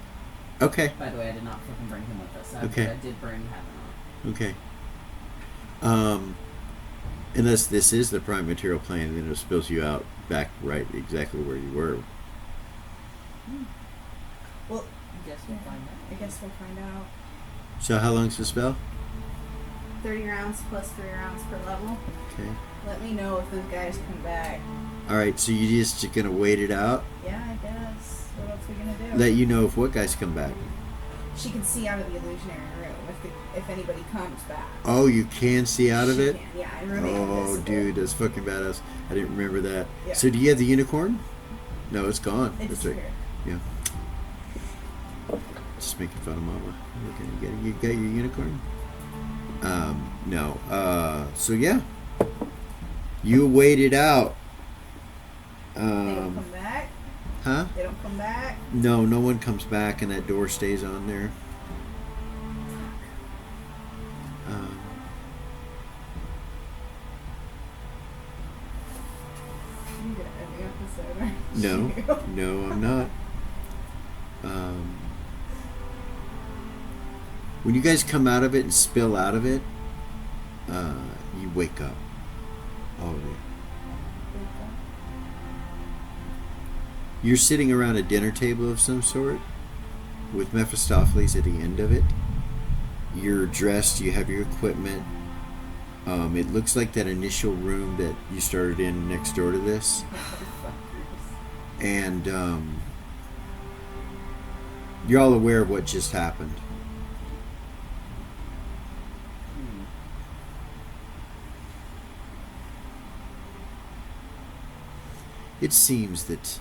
Okay. By the way, I did not fucking bring him with us. Okay. I did bring Heaven on. Okay. Unless this is the prime material plane, and then it spills you out back right exactly where you were. Well, I guess we'll find out. I guess we'll find out. So how long's the spell? 30 rounds plus 3 rounds per level. Okay. Let me know if those guys come back. All right. So you just gonna wait it out? Yeah, I guess. What else are we gonna do? Let you know if what guys come back. She can see out of the illusionary room if anybody comes back. Oh, you can see out of She it? can, yeah, I remain Oh, invisible. dude, that's fucking badass. I didn't remember that. Yeah. So do you have the unicorn? No, it's gone. It That's right. disappeared. Yeah. Just making fun of Mama. Okay, you got your unicorn? No. So yeah. You waited out. They don't come back? Huh? They don't come back? No, no one comes back, and that door stays on there. You gonna end the episode, aren't No, you? no, I'm not. When you guys come out of it and spill out of it, you wake up. All of you. You're sitting around a dinner table of some sort with Mephistopheles at the end of it. You're dressed, you have your equipment. It looks like that initial room that you started in next door to this. And you're all aware of what just happened. It seems that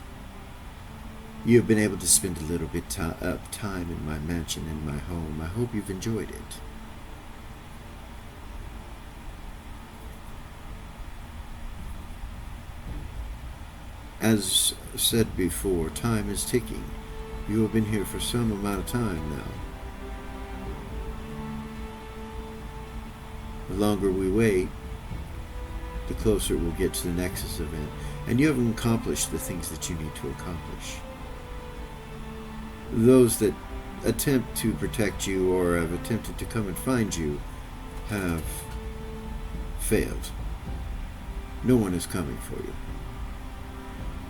you have been able to spend a little bit of time in my mansion, in my home. I hope you've enjoyed it. As said before, time is ticking. You have been here for some amount of time now. The longer we wait, the closer we'll get to the Nexus event. And you haven't accomplished the things that you need to accomplish. Those that attempt to protect you or have attempted to come and find you have failed. No one is coming for you.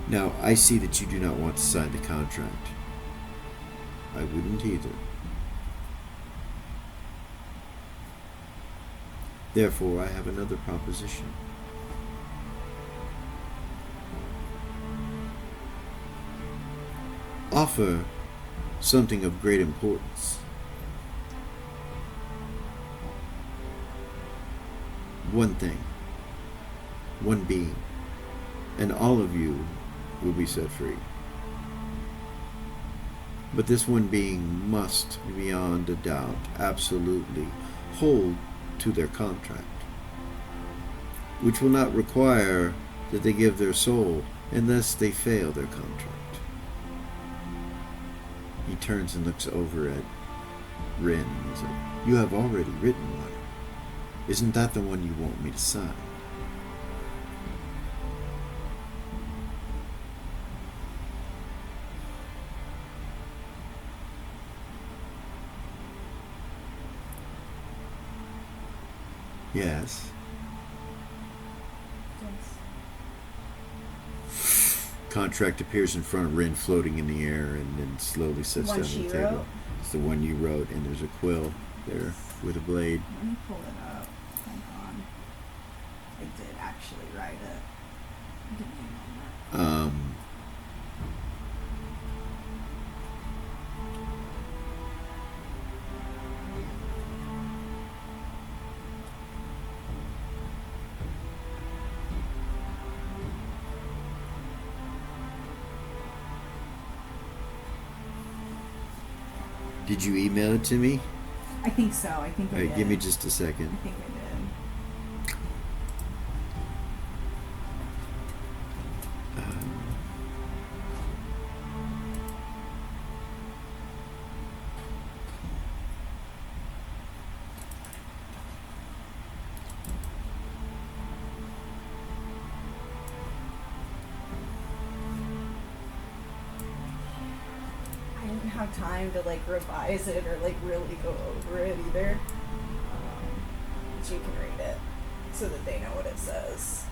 Now, I see that you do not want to sign the contract. I wouldn't either. Therefore, I have another proposition. Offer something of great importance. One thing, one being, and all of you will be set free. But this one being must, beyond a doubt, absolutely hold to their contract, which will not require that they give their soul unless they fail their contract. He turns and looks over at Rin and he's like, "You have already written one. Isn't that the one you want me to sign?" Yes. Contract appears in front of Rin, floating in the air, and then slowly sits One down she on the table. wrote? It's the one you wrote, and there's a quill there with a blade. Let me pull it up. Hold on. I did actually write it. Give me a moment. Did you email it to me? I think so. I think All I right, did. give me just a second. I think I did. I didn't have time to like revise it or like really go over it either. But you can read it so that they know what it says.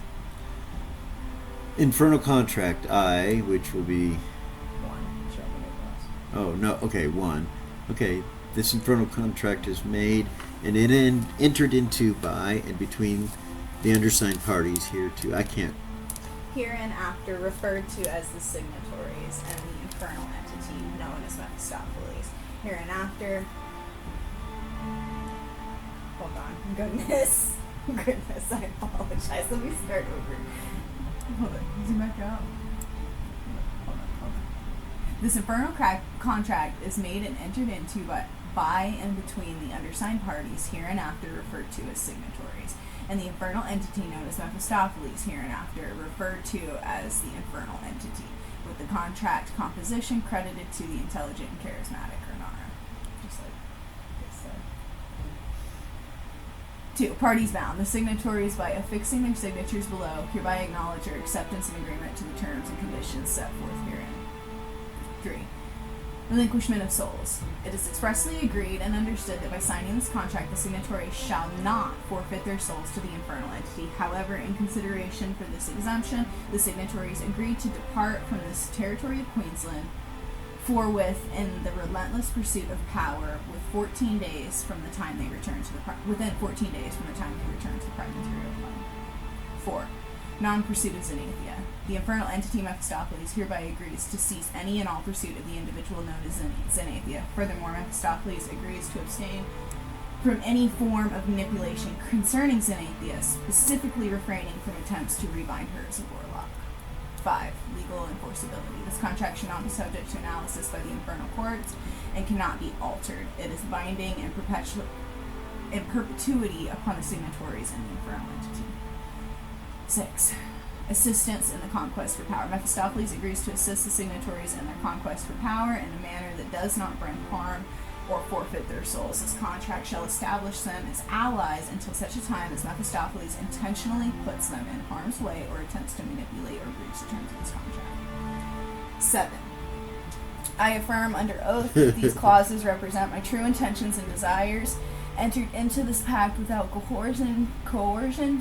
Infernal Contract I, which will be... One. Show me what it was. Oh, no. Okay, 1. Okay, this Infernal Contract is made and it entered into by and between the undersigned parties here too. I can't... Hereinafter referred to as the signatories and the infernal entity known as Mephistopheles. Hereinafter. Hold on. Goodness. Goodness, I apologize. Let me start over. Hold on. Zoom back out. Hold on. This infernal contract is made and entered into by and between the undersigned parties, hereinafter referred to as signatories, and the infernal entity known as Mephistopheles, hereinafter referred to as the infernal entity, with the contract composition credited to the intelligent and charismatic Renara. Just like this said. 2. Parties bound. The signatories, by affixing their signatures below, hereby acknowledge their acceptance and agreement to the terms and conditions set forth herein. 3. Relinquishment of souls. It is expressly agreed and understood that by signing this contract, the signatories shall not forfeit their souls to the infernal entity. However, in consideration for this exemption, the signatories agreed to depart from this territory of Queensland forthwith in the relentless pursuit of power with 14 days from the time they return to the within 14 days from the time they return to the prime material plane. 4. Non-pursuit of Xanathia. The infernal entity Mephistopheles hereby agrees to cease any and all pursuit of the individual known as Xanathia. Furthermore, Mephistopheles agrees to abstain from any form of manipulation concerning Xanathia, specifically refraining from attempts to rebind her as a warlock. 5. Legal enforceability. This contract should not be subject to analysis by the infernal courts and cannot be altered. It is binding in perpetuity upon the signatories and the infernal entity. 6. Assistance in the conquest for power. Mephistopheles agrees to assist the signatories in their conquest for power in a manner that does not bring harm or forfeit their souls. This contract shall establish them as allies until such a time as Mephistopheles intentionally puts them in harm's way or attempts to manipulate or breach the terms of this contract. 7. I affirm under oath that these clauses represent my true intentions and desires, entered into this pact without coercion,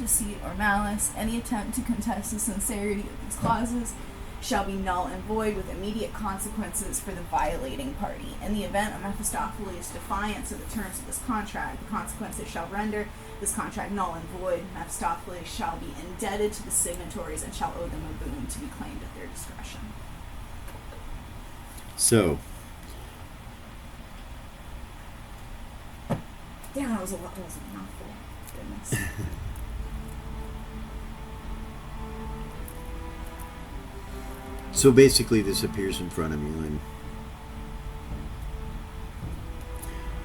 deceit, or malice. Any attempt to contest the sincerity of these clauses shall be null and void with immediate consequences for the violating party. In the event of Mephistopheles' defiance of the terms of this contract, the consequences shall render this contract null and void. Mephistopheles shall be indebted to the signatories and shall owe them a boon to be claimed at their discretion. So, Damn, that was a lot. That was a mouthful. Goodness. so basically this appears in front of you and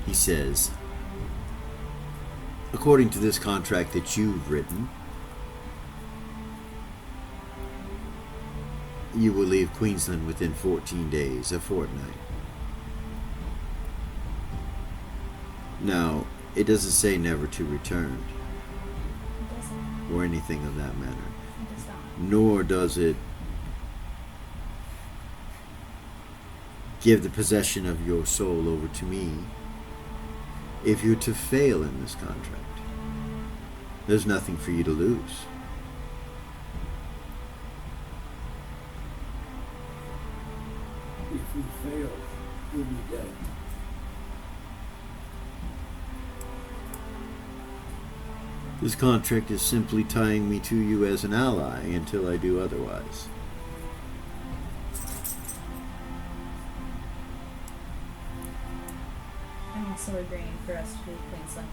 he says, according to this contract that you've written, you will leave Queensland within 14 days, a fortnight. Now, it doesn't say never to return, It doesn't. or anything of that matter. It does not. Nor does it give the possession of your soul over to me if you're to fail in this contract. There's nothing for you to lose. If we fail, we'll be dead. This contract is simply tying me to you as an ally until I do otherwise. I'm also agreeing for us to do Queensland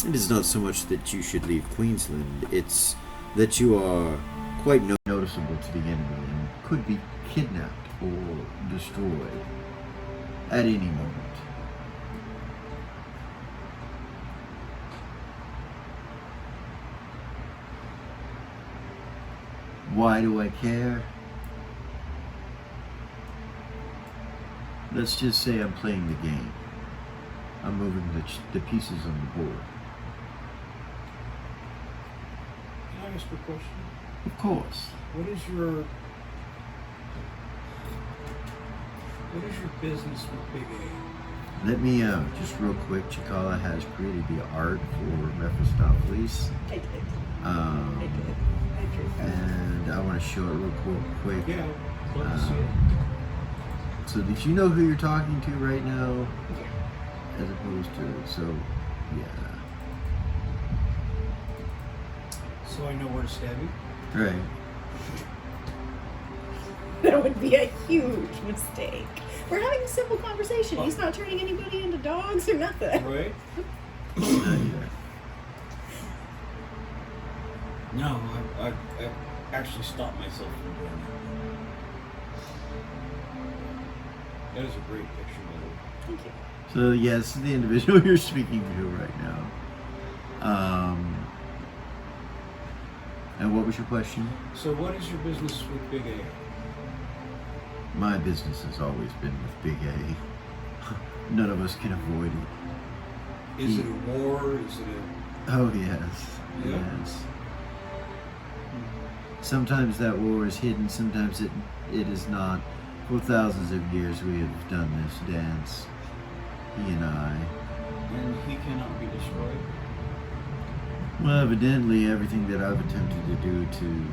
to It is not so much that you should leave Queensland, it's that you are quite noticeable to the enemy and could be kidnapped or destroyed at any moment. Why do I care? Let's just say I'm playing the game. I'm moving the pieces on the board. Can I ask a question? Of course. What is your business with Big A? Let me, just real quick, Cikala has created the art for Mephistopheles. I did. Um, I did. I drew that. and I want to show it real quick. Yeah, love to see it. So did you know who you're talking to right now? Yeah. As opposed to, so, yeah. So I know where to stab you? Right. That would be a huge mistake. We're having a simple conversation. He's not turning anybody into dogs or nothing. Right? Not yet. No, I actually stopped myself from doing that. That is a great picture, by the way. Thank you. So, yeah, this is the individual you're speaking to right now. And what was your question? So what is your business with Big A? My business has always been with Big A. None of us can avoid it. Is it a war? Is it a... Oh, yes. Yeah. Yes. Sometimes that war is hidden, sometimes it is not. For thousands of years we have done this dance, he and I. And he cannot be destroyed? Well, evidently everything that I've attempted to do to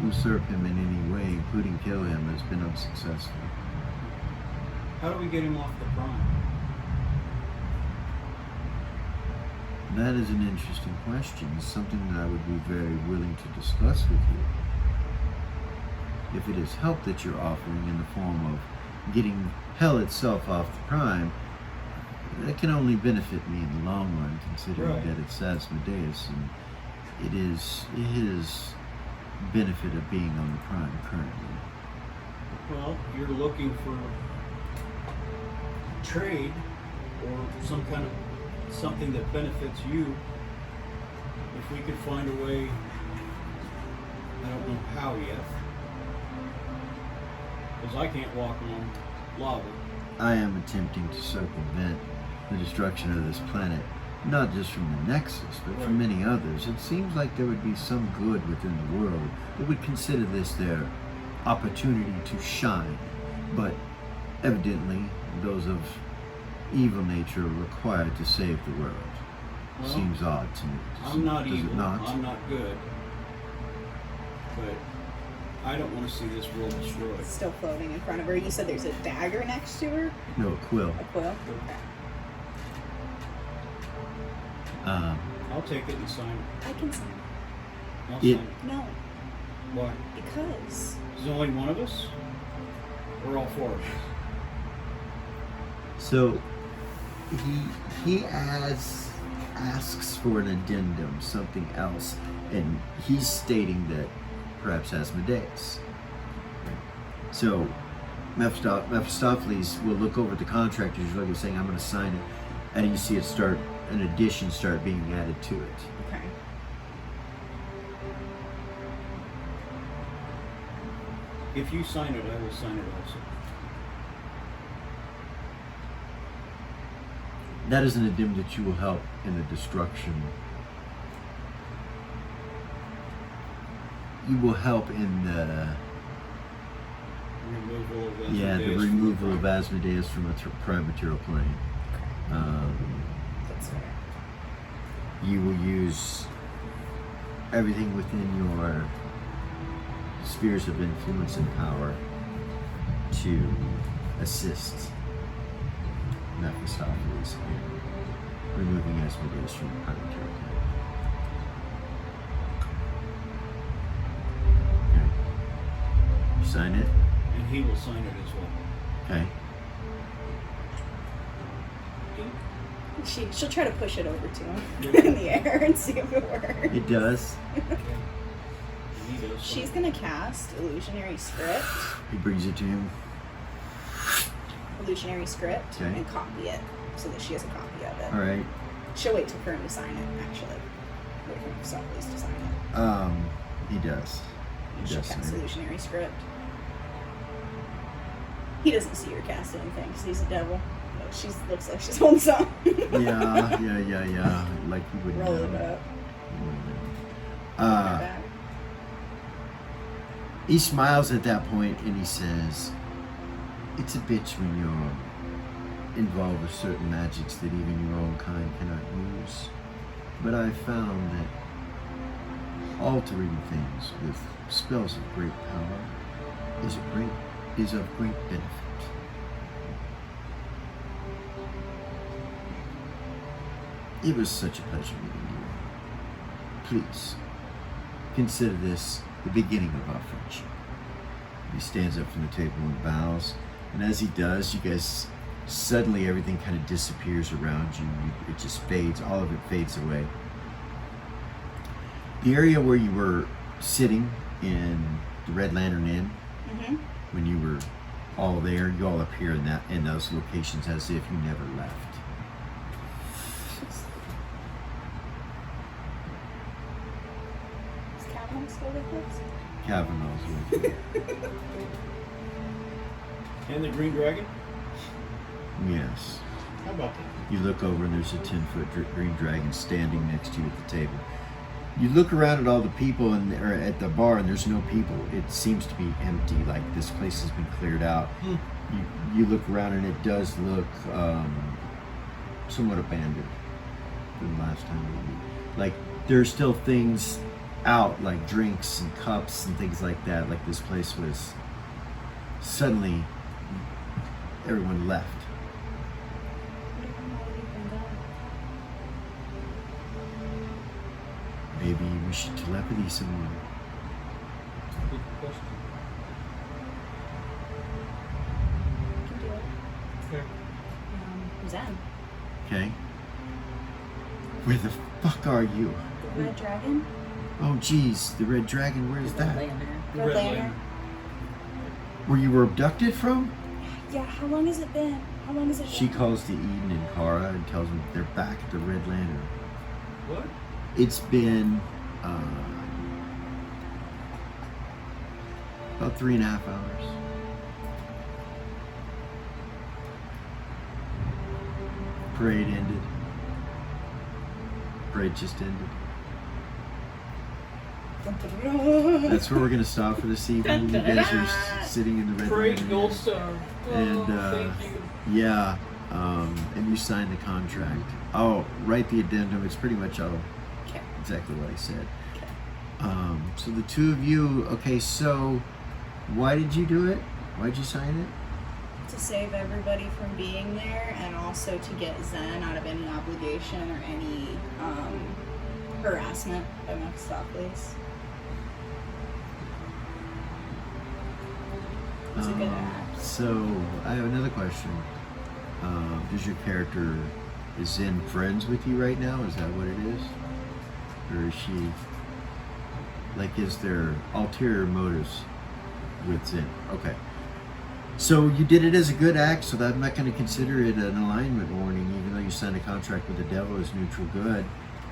usurp him in any way, including kill him, has been unsuccessful. How do we get him off the prime? That is an interesting question. It's something that I would be very willing to discuss with you. If it is help that you're offering in the form of getting hell itself off the prime, that can only benefit me in the long run, considering Right. that it's Asmodeus and it is his benefit of being on the prime currently. Well, you're looking for trade or some kind of something that benefits you. If we could find a way, I don't know how yet, because I can't walk on lava. I am attempting to circumvent the destruction of this planet, not just from the Nexus, but from Right. many others. It seems like there would be some good within the world that would consider this their opportunity to shine. But evidently, those of evil nature are required to save the world. Well, Seems odd to me. I'm not Does evil. it not? I'm not good. But I don't want to see this world destroyed. Still floating in front of her. You said there's a dagger next to her? No, Quill. A quill? Okay. I'll take it and sign it. I can sign. I'll It- sign it. No, Why? because Is only one of us? Or all four of us? So he asks for an addendum, something else, and he's stating that perhaps Asmodeus. So Mephistopheles will look over at the contract as you're looking, saying, "I'm going to sign it," and you see it start, an addition start being added to it. okay. If you sign it, I will sign it also. That is an addendum that you will help in the destruction. You will help in the Removal of the Asmodeus from removal of the Asmodeus from a prime material plane. That's fair. You will use everything within your spheres of influence and power to assist Mephistopheles in removing Asmodeus from the pirate territory. Okay. You sign it? And he will sign it as well. Okay. She'll try to push it over to him in the air and see if it works. It does. Okay. And he does She's sign gonna cast illusionary script, He brings it to him. okay. Okay. And copy it so that she has a copy of it. All right. She'll wait till Kern to sign it. Actually, wait for Mephistopheles to sign it. He does. He She'll does cast sign it. illusionary script. He doesn't see her cast anything because he's a devil. But she looks like she's holding something. Yeah. Like you would Roll know. it up. You wouldn't know. Her back. He smiles at that point and he says, "It's a bitch when you're involved with certain magics that even your own kind cannot use. But I've found that altering things with spells of great power is of great benefit." It was such a pleasure meeting you. Please, consider this the beginning of our friendship. He stands up from the table and bows, and as he does, you guys, suddenly everything kind of disappears around you. It just fades, all of it fades away. The area where you were sitting in the Red Lantern Inn, when you were all there, you all appear in those locations as if you never left. Is Kavanaugh still with us? Kavanaugh's with you. And the green dragon? Yes. How about that? You look over and there's a 10-foot green dragon standing next to you at the table. You look around at all the people or at the bar and there's no people. It seems to be empty, like this place has been cleared out. You look around and it does look somewhat abandoned from the last time we were. Like there's still things out, like drinks and cups and things like that. Like this place was suddenly everyone left. Maybe we should telepathy someone. Good question. Can do it. Okay. Zen. Okay. Where the fuck are you? The red dragon? Oh geez, the red dragon, where's that? Red Red Lantern. Lantern. Where you were abducted from? Yeah, how long has it been? How long has it She been? calls to Eden and Kara and tells them they're back at the Red Lantern. What? It's been about 3.5 hours. Parade ended. Parade just ended. That's where we're gonna stop for this evening. You guys are sitting in the Red Parade Lantern. Gold Star. And thank you. yeah, and you signed the contract. Oh, write the addendum. It's pretty much all Okay. exactly what I said. Okay. So the two of you, okay, so why did you do it? Why'd you sign it? To save everybody from being there and also to get Zen out of any obligation or any harassment by Mephistopheles. It was a good act. So I have another question. Does your character, is Zen friends with you right now? Is that what it is? Or is she, like, is there ulterior motives with Zen? Okay. So you did it as a good act, so that I'm not going to consider it an alignment warning, even though you signed a contract with the devil as neutral good.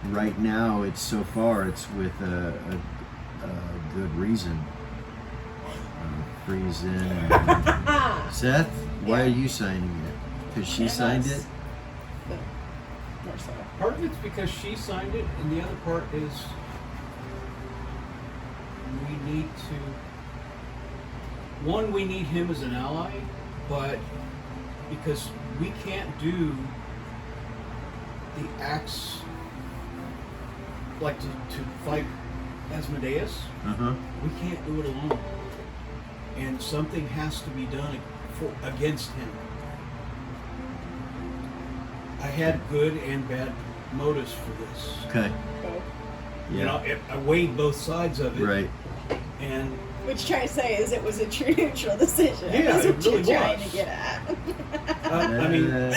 Right now, it's with a good reason. Free Zen. Seth, why are you signing it? Because she signed it? But more so. Part of it's because she signed it, and the other part is we need him as an ally, but because we can't do the acts like to fight Asmodeus, we can't do it alone. And something has to be done against him. I had good and bad motives for this. Okay. Okay. You know, I weighed both sides of it. Right. And What you're trying to say is it was a true neutral decision. Yeah, That's it what really you're trying was. to get at. I mean, Uh,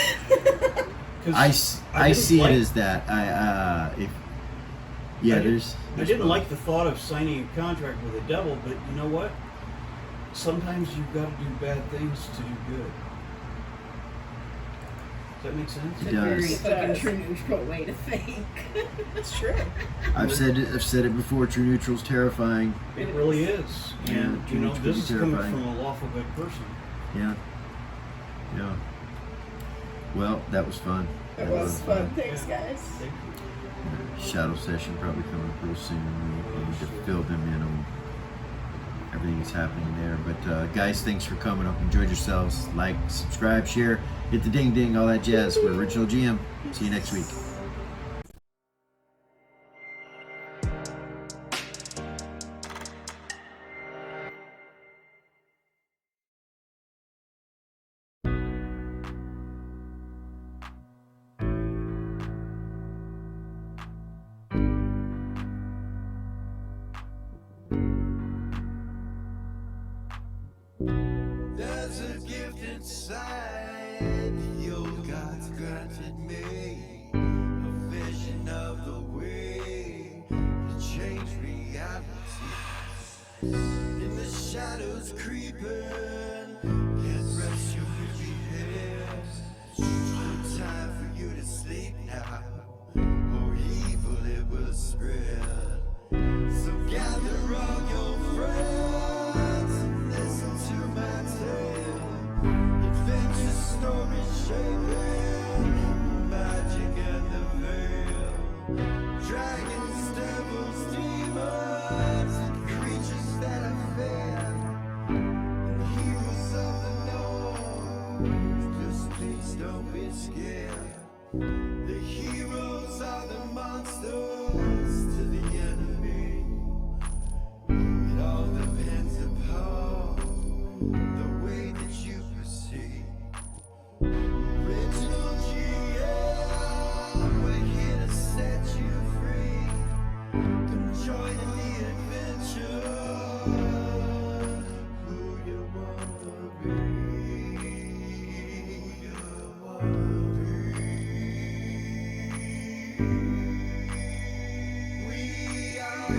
'cause I didn't see like, it as that. There's. I didn't like the thought of signing a contract with the devil, but you know what? Sometimes you've got to do bad things to do good. Does that make sense? It It's a very does. fucking true neutral way to think. It's true. I've said it before. True neutral's terrifying. It really is. Yeah, And, you know, it's this is pretty coming terrifying. from a lawful good person. Yeah. Yeah. Well, that was fun. It That was fun. Yeah. Thanks, guys. Thank you. Shadow session probably coming up real soon. We need to fill them in on everything that's happening there. But guys, thanks for coming. Hope you enjoyed yourselves. Like, subscribe, share, hit the ding ding, all that jazz. We're Original GM. See you next week. There's a gift inside the old gods granted me, a vision of the way to change reality. In the shadows creeping, can't rest your weary head. No time for you to sleep now, or evil it will spread. So gather all your friends and listen to my tale. Adventure story shaping magic and the veil. Dragons, devils, demons, and creatures that are fair. And heroes of the north, just please don't be scared. The heroes are the monsters to the enemy. It all depends upon the way that you proceed. Original GM, we're here to set you free. Come join in the adventure. Who you wanna be? Who you wanna be? We are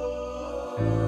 heroes.